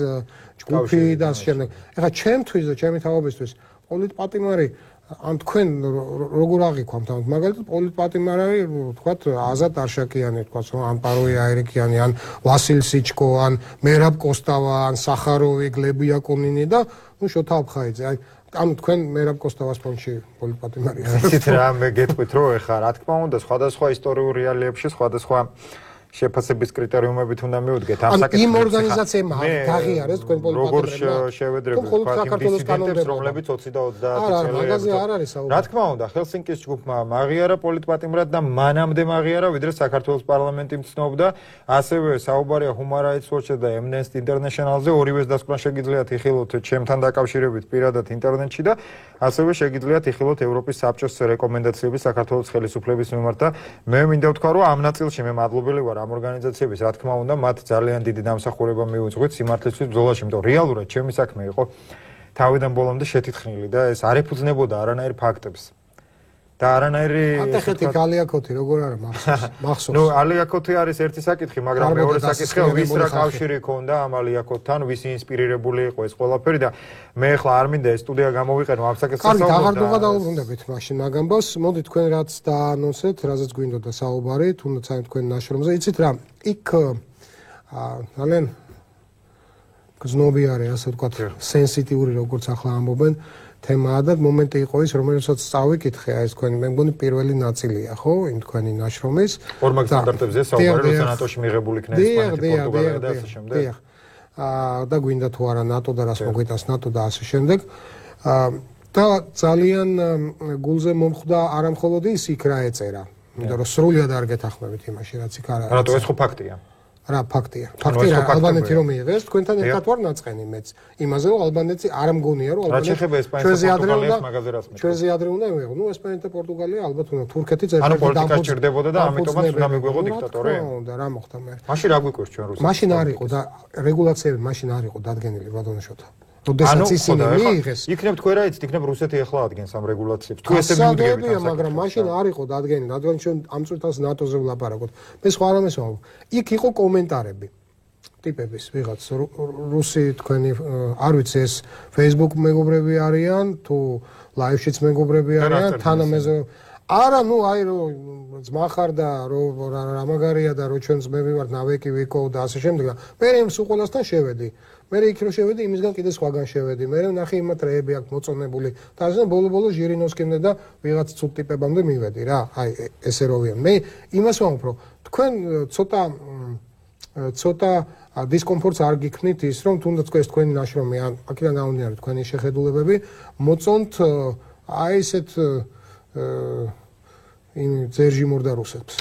ჯგუფი და ასე შემდეგ. ეხლა ჩემთვის და ჩემი თაობისთვის პოლიტპატიმარი ან თქვენ როგორ აღიქვამთ ამ მაგალითად პოლიტპატიმარი ვთქვათ აზატ არშაკიანი ვთქვათ ან პაროი აირიკიანი ან ვასილ სიჩკო ან მერაბ კოსტავა ან სახაროვი გლები იაკონინი და ნუ შოთა აფხაიძე აი ანუ თქვენ მერაბ კოსტავას ფონდში პოლიტპატიმარი ხართ იცით რა მე გეტყვით რომ ეხა რა თქმა უნდა სხვადასხვა ისტორიულ რეალიებში სხვადასხვა შეფასების კრიტერიუმებით უნდა მიუდგეთ ამ საკითხს. იმ ორგანიზაციებმა დაღიარეს თქვენ პოლიტიკურებმა. როგორ შევედრებით დისიდენტებს, რომლებიც 20 და 30 წელი. რა თქმა უნდა, ჰელსინკის ჯგუფმა მაღიარა პოლიტპატიმრად და მანამდე მაღიარა, ვიდრე საქართველოს პარლამენტი მცნობდა. ასევე საუბარია Human Rights Watch-ზე და Amnesty International-ზე, ორივეს დასკვნა შეგიძლიათ იხილოთ ჩემთან დაკავშირებით პირადად ინტერნეტში და ასევე შეგიძლიათ იხილოთ ევროპის საბჭოს რეკომენდაციები საქართველოს ხელისუფლების მიმართ და მე მინდა ვთქვა, რომ ამ ნაწილში მე მადლობელი ვარ ამ ორგანიზაციების, რა თქმა უნდა, მათ ძალიან დიდი დამსახურება მიუძღვით სიმართლისთვის ბრძოლაში, იმიტომ რეალურად ჩემი საქმე იყო თავიდან ბოლომდე შეთითხნილი და ეს არ ეფუძნებოდა არანაირ ფაქტებს. და არანაირი ატეხეთი გალიაკოთი როგორ არის მახსოვს? ნუ ალიაკოთი არის ერთი საკითხი, მაგრამ მეორე საკითხი ვის რა კავშირი ჰქონდა ამ ალიაკოთთან, ვის ინსპირირებული იყო ეს ყველაფერი და მე ახლა არ მინდა ეს სტუდია გამოვიყენო ამ საკითხს. კარგი, დაღარდუღა დაუბრუნდებით მაშინ მაგამბოს. მოდით თქვენ რაც დაანონსეთ, რაზეც გვინდოდა საუბარი, თუნდაც აი თქვენ ნაშრომზე. იცით რა, იქ ძალიან გზნობი არის, ასე ვთქვათ, სენსიტიური, როგორც ახლა ამბობენ. თემაა და მომენტი იყო ის, რომელსაც წავიკითხე, აი ეს თქვენი მე მგონი პირველი ნაწილია, ხო, იმ თქვენი ნაშრომის. ფორმალ სტანდარტებზე საუბარი, როცა ნატოში მიღებული იქნა ესპანეთი, პორტუგალია და ასე შემდეგ. დიახ. და გვინდა თუ არა ნატო და რას მოგვიტანს ნატო და ასე შემდეგ. და ძალიან გულზე მომხვდა არა მხოლოდ ის იქ რა ეწერა, იმიტომ რომ სრულად არ გეთახმებით იმაში, რაც იქ არა. რატო ეს ხო ფაქტია? რა ფაქტია. ფაქტია ალბანეთი რომ მიიღეს, თქვენთან ერთად ვარ ნაწყენი მეც. იმაზე რომ ალბანეთი არ მგონია რომ ალბანეთი ჩვენზე ადრე უნდა მიიღო. ნუ ესპანეთი და პორტუგალია ალბათ უნდა თურქეთი წერდა და პოლიტიკა ჭირდებოდა და ამიტომაც უნდა მიგვეღო დიქტატორი. და რა მოხდა მე? მაშინ რა გვიკვირს ჩვენ რუსეთს? მაშინ არ იყო და რეგულაციები მაშინ არ იყო დადგენილი ბატონიშოთა. როდესაც ისინი მიიღეს. იქნებ თქვენ რა იცით, იქნებ რუსეთი ახლა ადგენს ამ რეგულაციებს. თუ ესე მიუდგებით, მაგრამ მაშინ არ იყო დადგენილი, რადგან ჩვენ ამ წუთას ნატოზე ვლაპარაკობთ. მე სხვა რამეს ვამბობ. იქ იყო კომენტარები. ტიპების ვიღაც რუსი თქვენი არ ვიცი ეს Facebook მეგობრები არიან, თუ live-შიც მეგობრები არიან, თანამეზე არა, ნუ აი რომ ძმა ხარ და რომ რა მაგარია და რომ ჩვენ ძმები ვართ, ნავეკი ვიკო და ასე შემდეგ. მე იმ სულ ყველასთან შევედი. მე იქ რო შევედი, იმისგან კიდე სხვაგან შევედი. მე ნახე იმათ რეები აქვს მოწონებული. და ასე ბოლო-ბოლო ჟირინოვსკიმდე და ვიღაც ცუდ ტიპებამდე მივედი რა. აი ესე რო ვიან. მე იმას ვამბობ, რომ თქვენ ცოტა დისკომფორტს არ გიქნით ის, რომ თუნდაც ეს თქვენი ნაშრომი ან აქედან გამომდინარე თქვენი შეხედულებები მოწონთ აი ესეთ იმ ძერჟიმორ და რუსებს.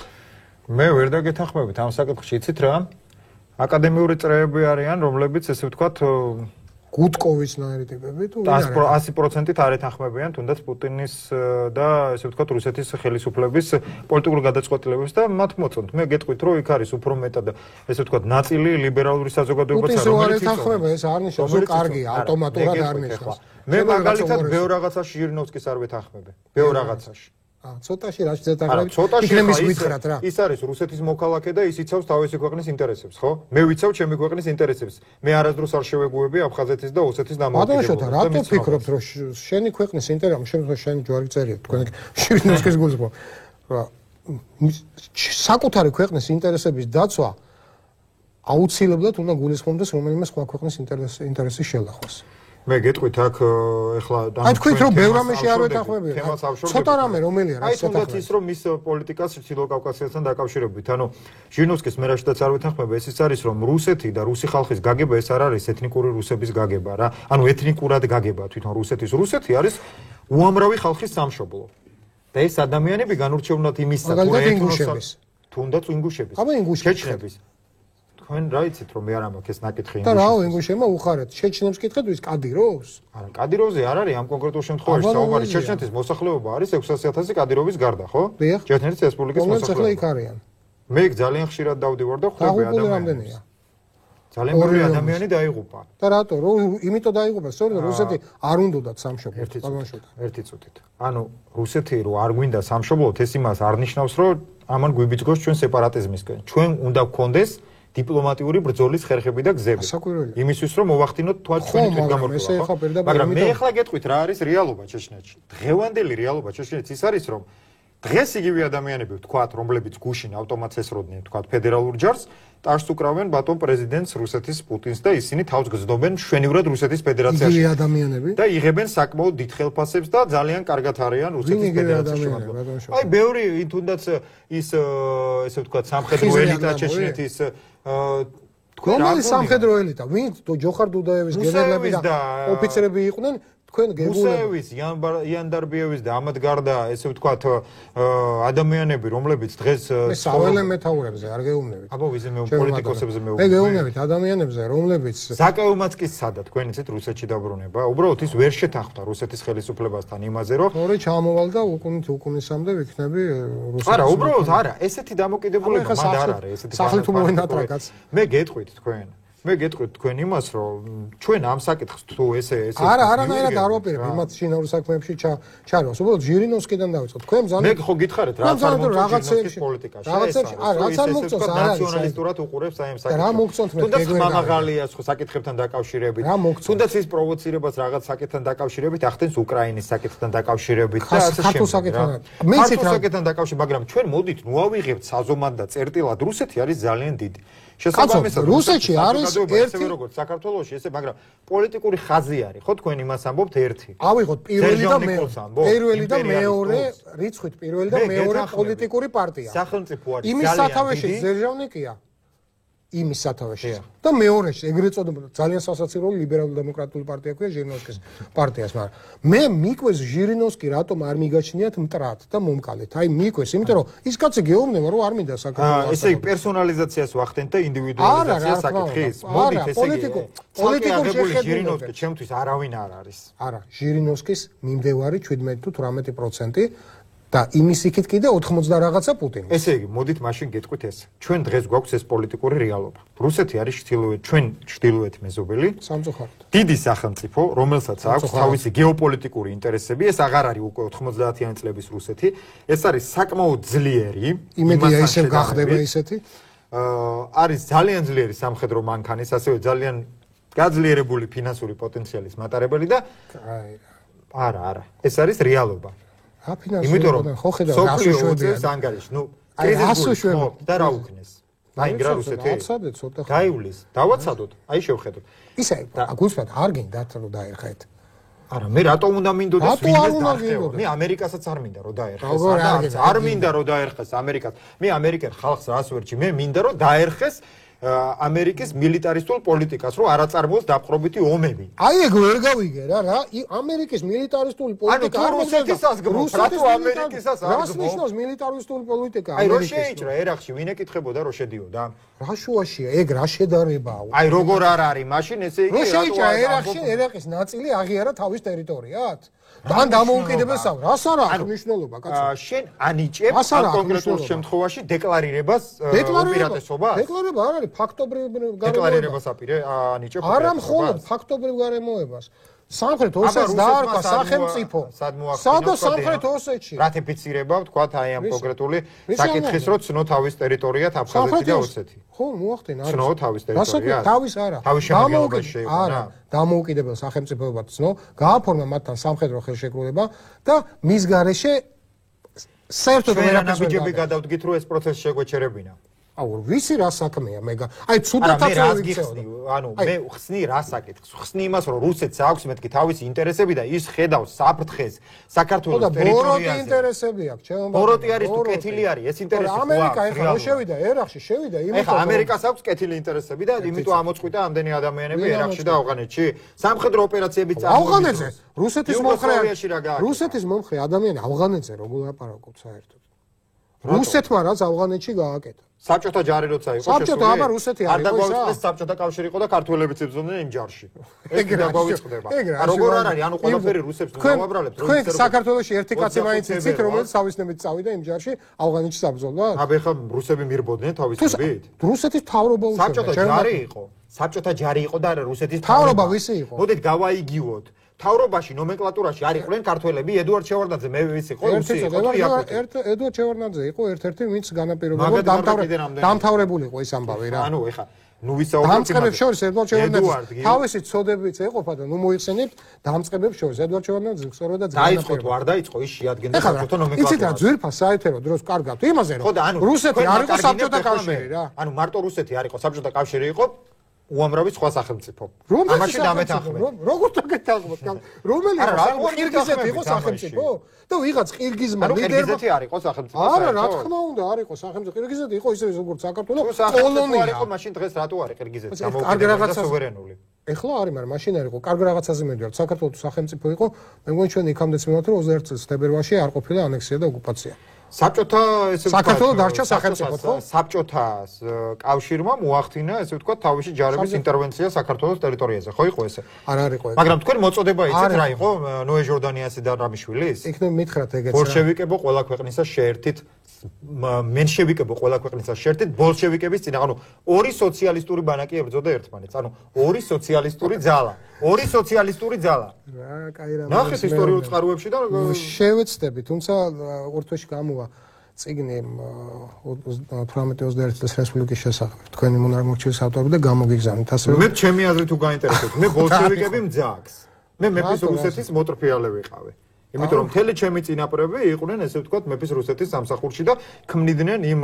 მე ვერ დაგეთანხმებით ამ საკითხში, იცით რა? აკადემიური წრეები არიან, რომლებიც ესე ვთქვათ გუტკოვიცნაირი ტიპები თუ 100%-ით არ ეთანხმებიან თუნდაც პუტინის და ესე ვთქვათ რუსეთის ხელისუფლების პოლიტიკური გადაწყვეტილებებს და მათ მოწონთ. მე გეტყვით, რომ იქ არის უფრო მეტად ესე ვთქვათ ნაწილი ლიბერალური საზოგადოებაც რომელიც ეთანხმება, ეს არ ნიშნავს, რომ კარგია, ავტომატურად არ ნიშნავს. მე მაგალითად ბევრ რაღაცაში ჟირინოვსკის არ ვეთანხმები. ბევრ რაღაცაში. ცოტაში რა შეძეთახმებით? იქნების გითხრათ რა. ის არის რუსეთის მოქალაქე და ის იცავს თავისი ქვეყნის ინტერესებს, ხო? მე ვიცავ ჩემი ქვეყნის ინტერესებს. მე არასდროს არ შევეგუები აფხაზეთის და ოსეთის დამოუკიდებლობას. ბატონო, რატო ფიქრობთ, რომ შენი ქვეყნის ინტერესები, შენი ჯვარი წერია, თქვენ ჟირინოვსკის გულს ხო? საკუთარი ქვეყნის ინტერესების დაცვა აუცილებლად უნდა გულისხმობდეს რომელიმე სხვა ქვეყნის ინტერესის შელახვას. მე გეტყვით აქ ეხლა აი თქვით რომ ბევრ რამეში არ ვეთანხმები. ცოტა რამე რომელია რა აი თუნდაც ის რომ მის პოლიტიკას ჩრდილო კავკასიასთან დაკავშირებით, ანუ ჟირინოვსკის მე რაშიდაც არ ვეთანხმები, ეს არის რომ რუსეთი და რუსი ხალხის გაგება ეს არ არის ეთნიკური რუსების გაგება რა. ანუ ეთნიკურად გაგება თვითონ რუსეთი არის უამრავი ხალხის სამშობლო. და ეს ადამიანები განურჩევნად იმისა თუ ეთნოსების თუნდაც ინგუშების, ჩეჩნების თქვენ რა იცით რომ მე არ მაქვს ეს ნაკითხი ინგუშები. და რა ინგუშებმა უხარეთ. ჩეჩნებს კითხეთ ვის კადიროვს? არა, კადიროვზე არ არის ამ კონკრეტულ შემთხვევაში საუბარი. ჩეჩნეთის მოსახლეობა არის 600,000 კადიროვის გარდა, ხო? ჩეჩნეთის რესპუბლიკის მოსახლეობა. იქ არიან. მე ძალიან ხშირად დავდივარ და ხვდები ადამიანებს. ძალიან ბევრი ადამიანი დაიღუპა. და რატო? იმიტომ დაიღუპა, სწორედ რუსეთი არ უნდათ სამშობლო. ერთი წუთით. ანუ რუსეთი რო არ გვინდა სამშობლოთ, ეს იმას არ ნიშნავს, რომ ამან გვიბიძგოს ჩვენ სეპარატიზმისკენ. ჩვენ უნდა გქონდეს დიპლომატიური ბრძოლის ხერხები და გზები. იმისთვის რომ მოვახდინოთ თქვენი თვითგამორთულობა. მაგრამ მე ახლა გეტყვით რა არის რეალობა ჩეჩნეთში. დღევანდელი რეალობა ჩეჩნეთში ის არის რომ დღეს იგივე ადამიანები ვთქვათ, რომლებიც გუშინ ავტომატს ესროდნენ, ვთქვათ, ფედერალურ ჯარს, ტაშს უკრავენ ბატონ პრეზიდენტს რუსეთის პუტინს და ისინი თავს გზნობენ მშვენივრად რუსეთის ფედერაციაში. იგივე ადამიანები და იღებენ საკმაოდ დიდ ხელფასებს და ძალიან კარგად არიან რუსეთის ფედერაციაში შემადგენლობა. აი, ბევრი თუნდაც ის ესე ვთქვათ, სამხედრო ელიტა ჩეჩნეთის რომელი სამხედრო ელიტა? ვინ ჯოხარ დუდაევის გენერლები და ოფიცრები იყვნენ? თქვენ გეგულები რუსევის, იანდარბიევის და ამათ გარდა ესე ვთქვათ ადამიანები, რომლებიც დღეს საველე მეთაურებზე არ გეუბნებით. აბა ვიზე მე პოლიტიკოსებზე მე მე გეუბნებით ადამიანებზე, რომლებიც ზაკეუმაც კი სადა თქვენ იცით რუსეთში დაბრუნება. უბრალოდ ის ვერ შეთანხმდა რუსეთის ხელისუფლებასთან იმაზე, რომ ორი ჩამოვალ და უკუნისამდე ვიქნები რუსეთის. არა, უბრალოდ არა, ესეთი დამოკიდებულება მანდ არ არის, ესეთი სახელმწიფო მოვენატრაკაც. მე გეტყვით თქვენ მე გეტყვით თქვენ იმას, რომ ჩვენ ამ საკითხს თუ ესე არა, არანაირად არ ვაპირებ იმათ შინაურ საქმეებში ჩარევას. უბრალოდ ჟირინოვსკიდან დავიწყოთ. თქვენ მე ხო გითხარით რა რაღაცეებში პოლიტიკაში. რაღაცეებში არა, რაც არ მოგწონს არ არის. ნაციონალისტურად უყურებს აი ამ საკითხს. რა მოგწონთ მე თუნდაც მამაღალიას ხო საკითხებთან დაკავშირებით. თუნდაც ის პროვოცირებას რაღაც საკითხთან დაკავშირებით ახდენს უკრაინის საკითხთან დაკავშირებით და ასე შემდეგ. მიცით რა საკითხთან დაკავშირებით, მაგრამ ჩვენ მოდით ნუ ავიღებთ საზომად და წერტილად რუსეთი არის ძალიან დიდი. შესაბამისად რუსეთში არის ერთი როგორც საქართველოში ესე მაგრამ პოლიტიკური ხაზი არის ხო თქვენ იმას ამბობთ ერთი ავიღოთ პირველი და მეორე რიცხვით პირველი და მეორე პოლიტიკური პარტია სახელმწიფო არის იმის სათავეში ზერჟავნიკია იმის სათავეში და მეორეში ეგრეთ წოდებოდა ძალიან სასაცილო ლიბერალურ-დემოკრატიული პარტია ქვია ჟირინოვსკის პარტიას მაგრამ მე მიკვეს ჟირინოვსკი რატომ არ მიგაჩნიათ მტრად და მომკალეთ აი მიკვეს იმიტომ რომ ის კაცი გეუბნება რომ არ მინდა საქართველოს ესე იგი პერსონალიზაციას ვახდენთ და ინდივიდუალიზაციას საკითხის მოდით ესე იგი პოლიტიკური ჟირინოვსკი ჩემთვის არავინ არ არის არა ჟირინოვსკის მიმდევარი 17 თუ 18% და იმის იქით კიდე 80 რაღაცა პუტინი. ესე იგი, მოდით მაშინ გეტყვით ეს. ჩვენ დღეს გვაქვს ეს პოლიტიკური რეალობა. რუსეთი არის ჩვენ ჩრდილოეთი მეზობელი, სამწუხაროდ. დიდი სახელმწიფო, რომელსაც აქვს თავისი გეოპოლიტიკური ინტერესები, ეს აღარ არის უკვე 90-იანი წლების რუსეთი, ეს არის საკმაოდ ძლიერი, იმედია ისევ გახდება ისეთი. არის ძალიან ძლიერი სამხედრო მანქანის, ასევე ძალიან გაძლიერებული ფინანსური პოტენციალის მატარებელი და არა, ეს არის რეალობა. იმიტომ რომ ხო ხედავ რასუშვებს ანგარიში ნუ კრიზისს და რა უქნეს დაინგრა რუსეთი აცადეთ ცოტა დაივლის დავაცადოთ აი შევხედოთ ისა გულწრფად არ გინდათ რომ დაერხეთ არა მე რატომ უნდა მინდოდეს ვინმეს დაერხო მე ამერიკასაც არ მინდა რომ დაერხეს არ მინდა რომ დაერხეს ამერიკას მე ამერიკელ ხალხს რას ვერჩი მე მინდა რომ დაერხეს ამერიკის მილიტარისტულ პოლიტიკას, რომ არ აწარმოოს დაპყრობითი ომები. აი ეგ ვერ გავიგე რა, ამერიკის მილიტარისტული პოლიტიკა არ რუსეთისას გმობს, რატო ამერიკისას არ გმობს? რას ნიშნავს მილიტარისტული პოლიტიკა? აი რო შეიჭრა ერახში, ვინ ეკითხებოდა რომ შედიოდა? რა შუაშია, ეგ რა შედარებაა? აი როგორ არ არის, მაშინ ესე იგი რო შეიჭრა ერახში, ერაყის ნაწილი აღიარა თავის ტერიტორიად. თან დამოუკიდებელსა, რას არ აქვს მნიშვნელობა, კაცო? შენ ანიჭებ ამ კონკრეტულ შემთხვევაში დეკლარირებას უპირატესობას? დეკლარირება არ არის, ფაქტობრივ დეკლარირებას აპირე ანიჭებ. არა მხოლოდ ფაქტობრივ გარემოებას. სამხრეთ ოსეთს დაარქვა სახელმწიფო. სადა სამხრეთ ოსეთში? რატიფიცირება, ვთქვათ, აი ამ კონკრეტული საკითხის, რომ ცნო თავის ტერიტორიად აფხაზეთი და ოსეთი. ხო, მოახდინა არის. ცნო თავის ტერიტორიად. თავის არა. არა, დამოუკიდებელ სახელმწიფოებად ცნო, გააფორმა მათთან სამხედრო ხელშეკრულება და მის გარეშე საერთოდ ვერაფერს ვერ გადავდგით, რომ ეს პროცესი შეგვეჩერებინა. აუ ვიცი რა საქმეა მე აი ცუდათაც ვიცი ანუ მე ხსნი რა საკითხს ხსნი იმას რომ რუსეთს აქვს მეთქი თავისი ინტერესები და ის ხედავს საფრთხეს საქართველოს ტერიტორიაზე ბოროტი ინტერესები აქვს ჩემო ბოროტი არის თუ კეთილი არის ეს ინტერესი ხო ამერიკა ეხლა შევიდა ერახში შევიდა იმიტომ ეხლა ამერიკას აქვს კეთილი ინტერესები და იმიტომ ამოწყვიტა ამდენი ადამიანები ერახში და ავღანეთში სამხედრო ოპერაციები წარმოადგენს ავღანეთზე რუსეთის მომხრე ადამიანი ავღანეთზე როგორ ლაპარაკობ საერთოდ რუსეთმა რაც ავღანეთში გააკეთა საბჭოთა ჯარი როცა იყო საბჭოთა აბა რუსეთი არის არ დაგვაუწყდეს საბჭოთა კავშირი იყო და ქართველებიც იბრძოდნენ იმ ჯარში ეს დაგვაუწყდება როგორ არ არის ანუ ყველაფერი რუსებს დავაბრალებს თქვენ საქართველოში ერთი კაცი მაინც იცით რომელიც თავისნებით წავიდა იმ ჯარში ავღანეთში საბრძოლვა აბა ხა რუსები მირბოდნენ თავისნებით რუსეთის მთავრობა საბჭოთა ჯარი იყო საბჭოთა ჯარი იყო და რუსეთის მთავრობა ვისი იყო მოდით გავაიგივოთ თავრობაში ნომენკლატურაში არ იყვნენ ქართველები ედუარდ შევარდნაძე მე ვიცი ხო რუსი იყო ედუარდ შევარდნაძე იყო ერთ-ერთი ვინც განაპირობებდა დამთავრებული იყო ეს ამბავი რა ანუ ეხა ნუ ვისაუბრებთ დამწყებებს შორის ედვარდ შევარდნაძის თავისი ცოდებიც ეყოფა და ნუ მოიხსენებთ დამწყებებს შორის ედვარდ შევარდნაძის სწორად და დაიწყო თუ არ დაიწყო ის შეადგენდა საბჭოთა ნომენკლატურას. იცით რა ძვირფას საერთო დროს კარგავთ იმაზე რომ რუსეთი არ იყო საბჭოთა კავშირი რა. ანუ მარტო რუსეთი არ იყო საბჭოთა კავშირი იყო უამრავი სხვა სახელმწიფო. ამაში დამეთანხმეთ. როგორ დაგეთანხმოთ? რომელიც ყირგიზეთი იყო სახელმწიფო? და ვიღაც ყირგიზმა ლიდერმა ყირგიზეთი არ იყო სახელმწიფო. არა, რა თქმა უნდა, არ იყო სახელმწიფო. ყირგიზეთი იყო ისე როგორც საქართველოს კოლონია. არ იყო მაშინ დღეს რატო არის ყირგიზეთი? კარგი რაღაცა სუვერენული. ეხლა არის, მაგრამ მაშინ არ იყო. კარგი რაღაცაზე მედიოთ. საქართველოს სახელმწიფო იყო. მე მგონი ჩვენ იქამდეც მივხვდით რომ 21 წელს თებერვალში არ ყოფილა ანექსია და ოკუპაცია. საბჭოთა ესე ვთქვათ საქართველოს დარჩა სახელმწიფო ხო? საბჭოთა კავშირმა მოახდინა ესე ვთქვათ თავისი ჯარების ინტერვენცია საქართველოს ტერიტორიაზე. ხო იყო ესე? არ არისო ეს. მაგრამ თქვენ მოწოდება იცით რა იყო? ნოე ჟორდანიასი და რამიშვილის? იქნებ მითხრათ ეგეც. ბოლშევიკებო ყველა ქვეყნისა შეერთით მენშევიკებო ყველა ქვეყნისა შეერთით ბოლშევიკების წინ. ანუ ორი სოციალისტური ბანაკი ებრძოდა ერთმანეთს. ანუ ორი სოციალისტური ძალა. ორი სოციალისტური ძალა. რა, კაი რა. ნახეთ ისტორიულ წყაროებში და შევეცდები, თუმცა ორთვეში გამოვა წიგნი 18-21 წლის რესპუბლიკის შესახებ. თქვენი მონარმორჩილის ავტორი და გამოგიგზავნით ასე. მე ჩემი აზრით თუ გაინტერესებთ, მე ბოლშევიკები მძაქვს. მე მეფის რუსეთის მოტრფიალე ვიყავი. იმიტომ რომ მთელი ჩემი წინაპრები იყვნენ ესე ვთქვათ მეფის რუსეთის სამსახურში და ქმნიდნენ იმ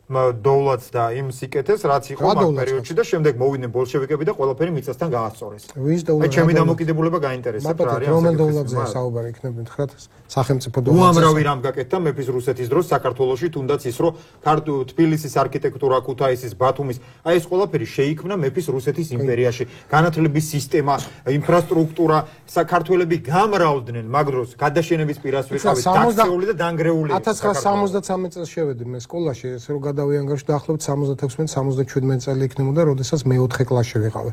დოვლათს და იმ სიკეთეს რაც იყო მაგ პერიოდში და შემდეგ მოვიდნენ ბოლშევიკები და ყველაფერი მიწასთან გაასწორეს. აი ჩემი დამოკიდებულება გაინტერესებს რა არის. რომელ დოვლათზე საუბარი იქნება თქვათ სახელმწიფო დოვლათზე. უამრავი რამ გაკეთდა მეფის რუსეთის დროს საქართველოში თუნდაც ის რომ თბილისის არქიტექტურა, ქუთაისის, ბათუმის აი ეს ყველაფერი შეიქმნა მეფის რუსეთის იმპერიაში. განათლების სისტემა, ინფრასტრუქტურა, საქართველები გამრავლდნენ მაგ დროს გადაშენების პირას ვიყავით დაქცეული და დანგრეული. 1973 წელს შევედი მე სკოლაში ესე რომ დავიანგარში დაახლოებით 76-77 წელი იქნებოდა, როდესაც მე-4 კლასში ვიყავი.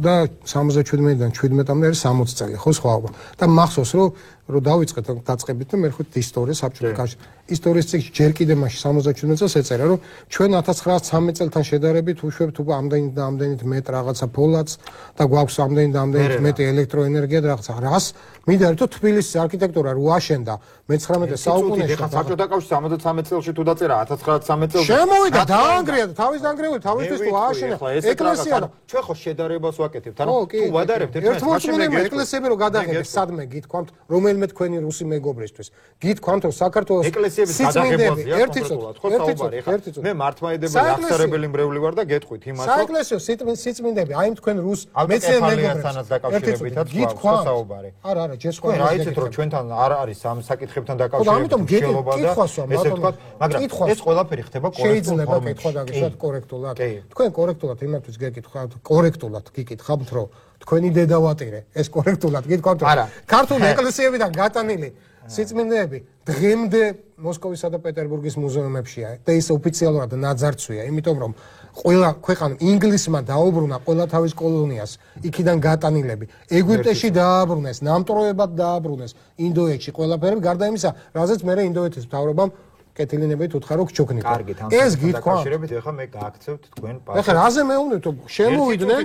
და 77-დან 17-მდე არის 60 წელი, ხო სხვაობა. და მახსოვს რომ დავიწყეთ დაწყებით და მე ხუთ ისტორია საბჭოთა კავშირში. ისტორიის წიგნში ჯერ კიდევ მაშინ 77 წელს ეწერა რომ ჩვენ 1913 წელთან შედარებით უშვებთ უკვე ამდენით და ამდენით მეტ რაღაცა ფოლადს და გვაქვს ამდენით და ამდენით მეტი ელექტროენერგია და რაღაცა. რას მინდა რომ თბილისის არქიტექტურა რო აშენდა მე-19 საუკუნეში ხა საბჭოთა კავშირში 73 წელში თუ დაწერა 1913 წელს შემოვიდა დაანგრია და თავის დაანგრეული თავისთვის თუ ააშენა ეკლესია და ჩვენ ხო შედარებას ვაკეთებთ ანუ თუ ვადარებთ ერთმანეთს ეკლესიები რო გადაღებთ სადმე გითქვამთ რომელიმე თქვენი რუსი მეგობრისთვის გითქვამთ რომ საქართველოს ეკლესიების გადაღებაზე ერთი წუთი მე მართლმადიდებელი აღსარებელი მრევლი ვარ და გეტყვით იმას რომ საეკლესიო სიწმინდები აი თქვენ რუს მეცენ მეგობრებთან დაკავშირებითაც ვარ საუბარი არა ჯერ სხვა რა იცით რომ ჩვენთან არ არის ამ საკითხებთან დაკავშირებით მშელობა და ესე ვთქვათ მაგრამ ეს ყველაფერი ხდება კორექტულად შეიძლება კითხვა დაგეშოთ კორექტულად თქვენ კორექტულად იმათთვის გეკითხავთ კორექტულად გიკითხავთ რომ თქვენი დედავატირე ეს კორექტულად გითქვამთ რომ ქართული ეკლესიებიდან გატანილი სიწმინდეები დღემდე მოსკოვისა და პეტერბურგის მუზეუმებშია და ის ოფიციალურად ნაძარცვია იმიტომ რომ ყველა ქვეყანა ინგლისმა დაუბრუნა ყველა თავის კოლონიას იქიდან გატანილები ეგვიპტეში დააბრუნეს ნამტვრევებად დააბრუნეს ინდოეთში ყველაფერი გარდა იმისა რაზეც მე ინდოეთის მთავრობამ კეთილინებით უთხრა რომ გჩოქნით ეს გითქვა ეხლა მე გააქცევთ თქვენ პასუხს ეხლა რაზე მეუნდეთ შემოვიდნენ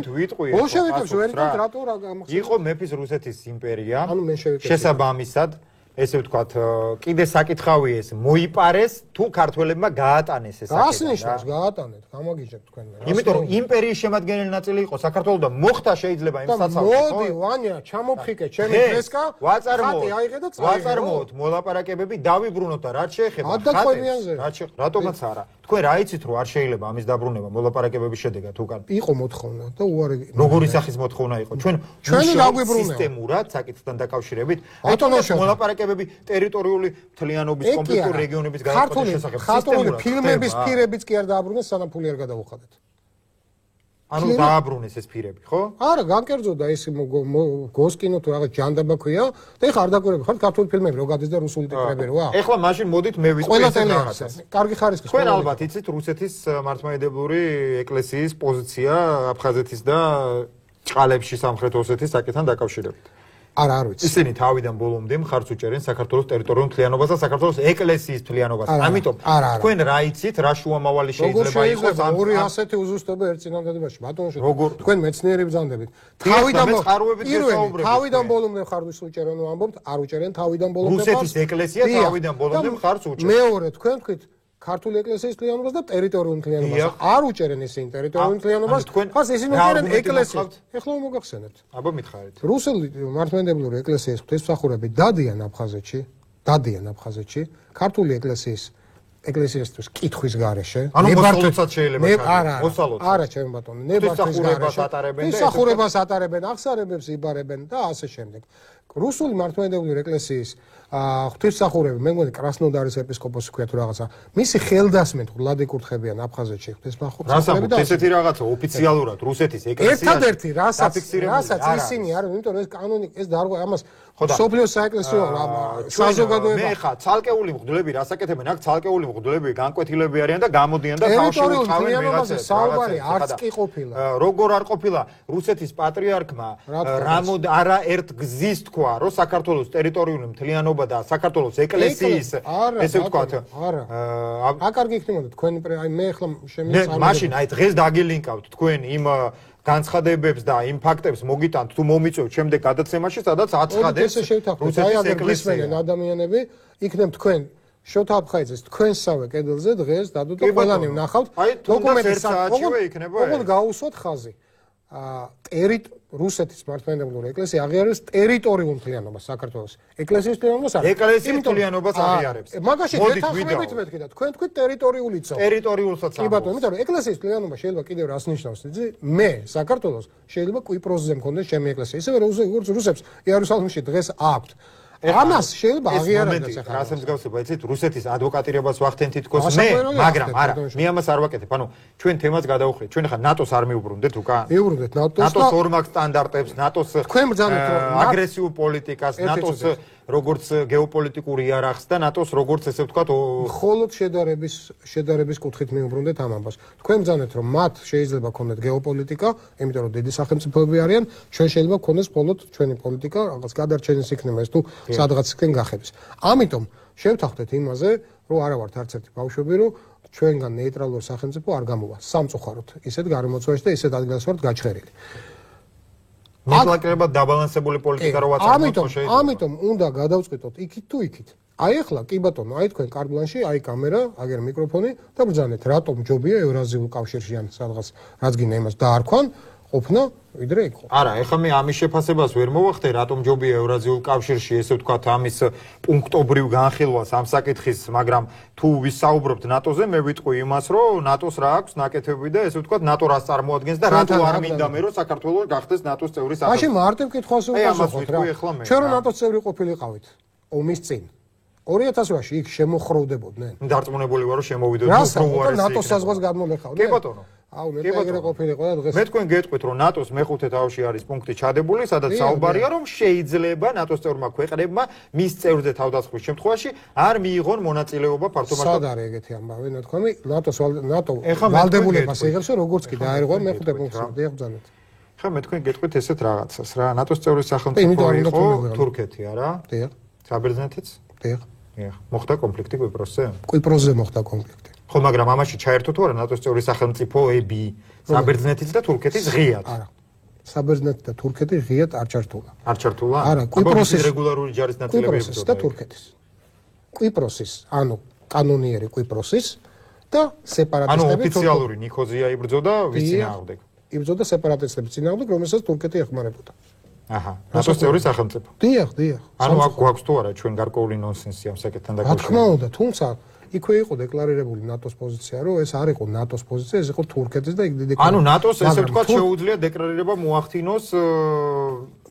ბოლშევიკებს ვერტყით რატო რა გამახსენეთ იყო მეფის რუსეთის იმპერია შესაბამისად ესე ვთქვათ კიდე საკითხავი ეს მოიპარეს თუ ქართველებმა გაატანეს ეს საკითხი რა ნიშნავს გაატანეთ გამოგიჯებთ თქვენ მე იმიტომ რომ იმპერიის შემადგენელი ნაწილი იყო საქართველოს და მოხდა შეიძლება იმ საცავში მოდი ვანია ჩამოფხიკე ჩემი ფრესკა ვაწარმოოთ მოლაპარაკებები დავიბრუნოთ და რაც შეეხება ხატებს რატომაც არა თქვენ რა იცით რომ არ შეიძლება ამის დაბრუნება მოლაპარაკებების შედეგად უკან იყო მოთხოვნა და უარი როგორი სახის მოთხოვნა იყო ჩვენი დაგვიბრუნა სისტემურად საკითხთან დაკავშირებით მოლაპარაკებები ტერიტორიული მთლიანობის კონფლიქტური რეგიონების გადაწყვეტის შესახებ ხატული ფილმების ფირებიც კი არ დააბრუნეს სანამ ფული არ გადავუხადეთ ანუ დააბრუნეს ეს ფირები ხო არა განკერძოდა ეს გოსკინო თუ რაღაც ჯანდაბა ქვია და ეხლა არ დაკვირები ხარ ქართული ფილმები რო გადის და რუსული ტიტრები როა ეხლა მაშინ მოდით მე ვიტყვი ეს რაღაცას კარგი ხარისხის თქვენ ალბათ იცით რუსეთის მართლმადიდებლური ეკლესიის პოზიცია აფხაზეთის და ჭყალებში სამხრეთ ოსეთის საკითხთან დაკავშირებით არა არ ვიცი. ისინი თავიდან ბოლომდე მხარს უჭერენ საქართველოს ტერიტორიულ მთლიანობას და საქართველოს ეკლესიის მთლიანობას. ამიტომ თქვენ რა იცით, რა შუამავალი შეიძლება იყოს ამ ორი ასეთი უზუსტება ერთ წინამდებობაში. ბატონო, თქვენ მეცნიერი ბრძანდებით. თავიდან ბოლომდე მხარს უჭერენ ამბობთ, არ უჭერენ თავიდან ბოლომდე. რუსეთის ეკლესია თავიდან ბოლომდე მხარს უჭერს. მეორე თქვენ თქვით ქართული ეკლესიის მთლიანობას და ტერიტორიულ მთლიანობას. არ უჭერენ ისინი ტერიტორიულ მთლიანობას, ხას ისინი უჭერენ ეკლესიას. ეხლა მოგახსენებთ. აბა მითხარით. რუსული მართლმადიდებლური ეკლესიის ღვთისმსახურები დადიან აფხაზეთში, ქართული ეკლესიისთვის კითხვის გარეშე. ანუ მოსალოდაც შეიძლება მოსალოდაც. არა, ჩემ ბატონო, ნებართვის გარეშე. ღვთისმსახურებას ატარებენ, აღსარებებს იბარებენ და ასე შემდეგ. რუსული მართლმადიდებლური ეკლესიის ღვთისმსახურები, მე მგონი კრასნოდარის ეპისკოპოსი ქვია თუ რაღაცა. მისი ხელდასმით ვლადიკურთხებიან აფხაზეთში ღვთისმსახურები და ესეთი რაღაცა ოფიციალურად რუსეთის ეკლესიაში. ერთადერთი რასაც ისინი არ, იმიტომ რომ ეს კანონი ეს დარღვა ამას სოფლიოს საეკლესიო საზოგადოება. მე ხა ცალკეული მღვდლები რასაკეთებენ? აქ ცალკეული მღვდლები განკვეთილები არიან და გამოდიან და თავში უწყავენ ვიღაცას. საუბარი არც კი ყოფილა. როგორ არ ყოფილა რუსეთის პატრიარქმა არა ერთ გზის თქვა, რომ საქართველოს ტერიტორიული მთლიანობა და საქართველოს ეკლესიის ესე ვთქვათ. არა. აკარგი იქნებოდა თქვენი აი მე ახლა შემიძლია მაშინ აი დღეს დაგილინკავთ თქვენ იმ განცხადებებს და იმ ფაქტებს მოგიტანთ თუ მომიწევთ შემდეგ გადაცემაში, სადაც აცხადებს რუსეთის ეკლესიის ადამიანები იქნებ თქვენ შოთა აფხაზეთის თქვენსავე კედელზე დღეს დადო და ყველანი ვნახავთ დოკუმენტის ოღონდ გაუსვათ ხაზი. რუსეთის მართლმადიდებლური ეკლესია აღიარებს ტერიტორიულ მთლიანობას საქართველოს. ეკლესიის მთლიანობას არა. ეკლესიის მთლიანობას აღიარებს. მაგაში დეთანხმებით მეთქი და თქვენ თქვით ტერიტორიულიცო. ტერიტორიულსაც კი ბატონო, იმიტომ რომ ეკლესიის მთლიანობა შეიძლება კიდევ რას ნიშნავს? მე საქართველოს შეიძლება კვიპროსზე მქონდეს ჩემი ეკლესია. ისევე როგორც რუსებს იერუსალიმში დღეს აქვთ. ამას შეიძლება აღიარებდეს ახლა. რას ემსგავსება, იცით, რუსეთის ადვოკატირებას ვახდენ თითქოს მე, მაგრამ არა, მე ამას არ ვაკეთებ. ანუ ჩვენ თემას გადავუხდით. ჩვენ ახლა ნატოს არ მიუბრუნდეთ უკან. მიუბრუნდეთ ნატოს და ორმაგ სტანდარტებს, ნატოს აგრესიულ პოლიტიკას, ნატოს როგორც გეოპოლიტიკურ იარაღს და ნატოს როგორც ესე ვთქვათ, მხოლოდ შედარების კუთხით მიუბრუნდეთ ამ ამბავს. თქვენ ბრძანეთ რომ მათ შეიძლება ქონდეთ გეოპოლიტიკა, იმიტომ რომ დიდი სახელმწიფოები არიან, ჩვენ შეიძლება ქონდეს მხოლოდ ჩვენი პოლიტიკა, რაღაც გადარჩენის იქნება ეს თუ სადღაცკენ გახების. ამიტომ შევთანხმდეთ იმაზე, რომ არა ვართ არც ერთი ბავშვები, რომ ჩვენგან ნეიტრალური სახელმწიფო არ გამოვა სამწუხაროდ. ისეთ გარემოცვაში და ისეთ ადგილას ვართ გაჩხერილი. მეტლაკრებად დაბალანსებული პოლიტიკა რო ვაწარმოოთ შეიძლება. ამიტომ უნდა გადავწყვიტოთ იქით თუ იქით. აი ახლა კი ბატონო, აი თქვენ კარბლანში, აი კამერა, აგერ მიკროფონი და ბრძანეთ, რატომ ჯობია ევრაზიულ კავშირში ან სადღაც რაც გინდა იმას დაარქვან, ყოფნა ვიდრე იყო. არა, ეხლა მე ამის შეფასებას ვერ მოვახდე, რატომ ჯობია ევრაზიულ კავშირში ესე ვთქვათ ამის პუნქტობრივ განხილვას ამ საკითხის, მაგრამ თუ ვისაუბრობთ ნატოზე, მე ვიტყვი იმას, რომ ნატოს რა აქვს ნაკეთები და ესე ვთქვათ ნატო რას წარმოადგენს და რატო არ მინდა მე რომ საქართველოს გახდეს ნატოს წევრი სახელმწიფო. მაშინ მარტივ კითხვას უვასახოთ რა. ჩვენ რომ ნატოს წევრი ყოფილიყავით ომის წინ 2008-ში იქ შემოხროვდებოდნენ. დარწმუნებული ვარ რომ შემოვიდოდნენ უფრო ნატოს საზღვარს გადმოლეხავდნენ. კი ბატონო. აუ მე ეგრე ყოფილიყო და დღეს მე თქვენ გეტყვით რომ ნატოს მეხუთე თავში არის პუნქტი ჩადებული, სადაც საუბარია რომ შეიძლება ნატოს წევრმა ქვეყნებმა მის წევრზე თავდასხმის შემთხვევაში არ მიიღონ მონაწილეობა ფართო მასშტაბით. სად არის ეგეთი ამბავი ნათქვამი? ნატო ვალდებულებას იღებს როგორც კი დაერღვა მეხუთე პუნქტში დიახბძანეთ. ხა მე თქვენ გეტყვით ესეთ რაღაცას რა, ნატოს წევრი სახელმწიფო იყო თურქეთი, არა? დიახ. საბერძნეთიც? დიახ. მოხდა კონფლიქტი კვიპროსზე? კვიპროსზე მოხდა კონფლიქტი. ხო, მაგრამ ამაში ჩაერთო თუ არა ნატოს წევრი სახელმწიფოები, საბერძნეთიც და თურქეთიც ღიად? არა. საბერძნეთი და თურქეთი ღიად არ ჩართულა. არ ჩართულა? არა, კვიპროსის რეგულარული ჯარის ნაწილები კვიპროსის და თურქეთის. კვიპროსის, ანუ კანონიერი კვიპროსის და სეპარატისტები. ანუ ოფიციალური ნიქოზია იბრძოდა ვის წინააღმდეგ? იბრძოდა სეპარატისტების წინააღმდეგ, რომელსაც თურქეთი ეხმარებოდა. აჰა. ნატოს წევრი სახელმწიფო. დიახ, დიახ. ანუ აქ გვაქვს თუ არა ჩვენ გარკვეული ნონსენსი ამ საკითხთან დაკავშირებით? რა თქმა უნდა, თუმცა იქვე იყო დეკლარირებული ნატოს პოზიცია, რომ ეს არ იყო ნატოს პოზიცია, ეს იყო თურქეთის და დიდი ანუ ნატოს ესე ვთქვათ შეუძლია დეკლარირება მოახდინოს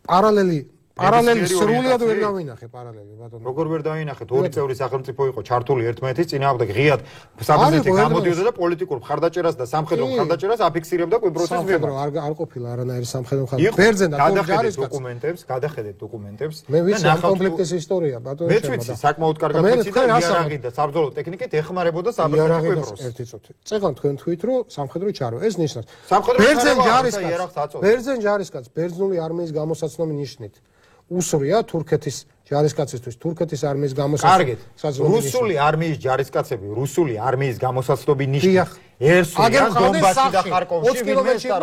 პარალელი სრულად ვერ დავინახე პარალელი ბატონო. როგორ ვერ დავინახეთ? ორი წევრი სახელმწიფო იყო ჩართული ერთმანეთის წინააღმდეგ ღიად საბერძნეთი გამოდიოდა და პოლიტიკურ მხარდაჭერას და სამხედრო მხარდაჭერას აფიქსირებდა კვიპროსის მიმართ. არ ყოფილა არანაირი სამხედრო მხარდაჭერა. ბერძენ და ჯარისკაცი გადახედეთ დოკუმენტებს მე ვიცი ამ კონფლიქტის ისტორია ბატონო შემოდა. მეც ვიცი საკმაოდ კარგად ვიცი და იარაღით და საბრძოლო ტექნიკით ეხმარებოდა საბერძნეთ კვიპროსს. ერთი წუთი. წეგან თქვენ თქვით რომ სამხედრო ჩარო. ეს ნიშნავს ბერძენ ჯარისკაცს ბერძნული არმიის გამოსაცნობი ნიშნით უსრია თურქეთის ჯარისკაცისთვის თურქეთის არმიის კარგით. რუსული არმიის ჯარისკაცები, რუსული არმიის გამოსაცდობი ნიშნი ერთსვიან დონბასში და ხარკოვში ვინმეს და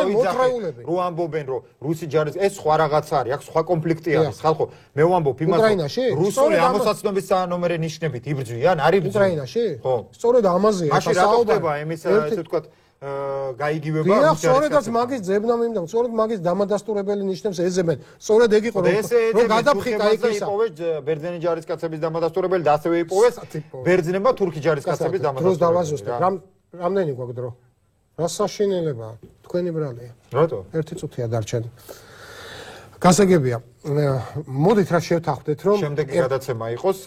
რო ამბობენ რომ რუსი ჯარის ეს სხვა რაღაცა არის, აქ სხვა კონფლიქტი არის, ხალხო. მე ვამბობ იმას რომ რუსული ამოსაცდობის ნომერი ნიშნებით იბრძვიან, არის უკრაინაში? ხო. სწორედ ამაზეა. მაშინ რატო ხდება იმის ესე ვთქვათ გაიგივება რუსეთის სწორედაც მაგის ძებნა მინდა, სწორედ მაგის დამადასტურებელი ნიშნებს ეძებენ. სწორედ ეგ იყო რომ გადაფხიკა იქისა. ბერძენი ჯარისკაცების დამადასტურებელი და ასევე იპოვეს ბერძნებმა თურქი ჯარისკაცების დამადასტურებელი. დროს დავაზუსტებ. რამდენი გვაქვს დრო? რა საშინელებაა? თქვენი ბრალია. რატო? 1 წუთია დარჩენილი. გასაგებია. მოდით რა შევთანხმდეთ რომ შემდეგი გადაცემა იყოს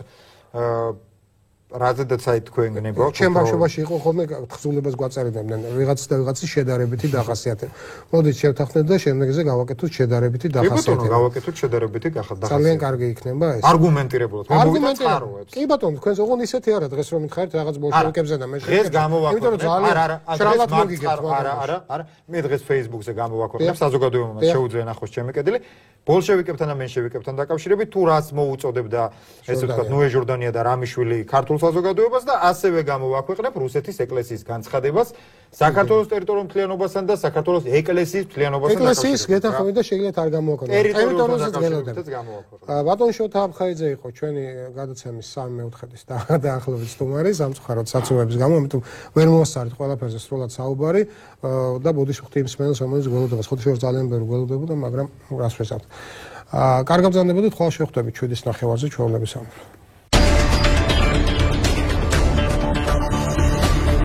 რაზედაც აი თქვენ გნებავთ ჩემ ბავშვობაში იყო ხოლმე თხზულებას გვაწერიდნენ ვიღაც და ვიღაცის შედარებითი დახასიათება. მოდით შევთანხმდეთ და შემდეგზე გავაკეთოთ შედარებითი დახასიათება. კი ბატონო, გავაკეთოთ შედარებითი დახასიათება. ძალიან კარგი იქნება ეს. არგუმენტირებულად. მე მოვიტანხაროებს. კი ბატონო, თქვენს ოღონდ ისეთი არა დღეს რომ მითხარით რაღაც ბოლშევიკებზე და მე დღეს გამოვაქვეყნებ. იმიტომ რომ ძალიან შრალად მოგიგებთ. არა, მე დღეს Facebook-ზე გამოვაქვეყნებ საზოგადოებამ შეუძლია ნახოს ჩემი კედელი. ბოლშევიკებთან და მენშევიკებთან დაკავშირებით თუ რაც მოუწოდებ და ესე ვთქვათ ნუე ჟორდანია და რამიშვილი ქართულ საზოგადოებას და ასევე გამოვაქვეყნებ რუსეთის ეკლესიის განცხადებას საქართველოს ტერიტორიულ მთლიანობასთან და საქართველოს ეკლესიის მთლიანობასთან დაკავშირებით. ეკლესიის გეთანხმებით და შეგიძლიათ არ გამოვაქვეყნოთ. ტერიტორიულზე გელოდებთ. ბატონ შოთა აფხაიძე იყო ჩვენი გადაცემის 3/4-ის დაახლოებით სტუმარი სამწუხაროდ საცობების გამო, ამიტომ ვერ მოვასწარით ყველაფერზე სრულად საუბარი და ბოდიში ხვდი იმ სმენელს რომელიც გველოდებას. ხოთიშორს ძალიან ბევრი გველოდებოდა, მაგრამ რას ვესწავთ. კარგად ბრძანდებოდით, ხოლმე შევხვდებით 7-ის ნახევარზე ჩვეულებისამებრ.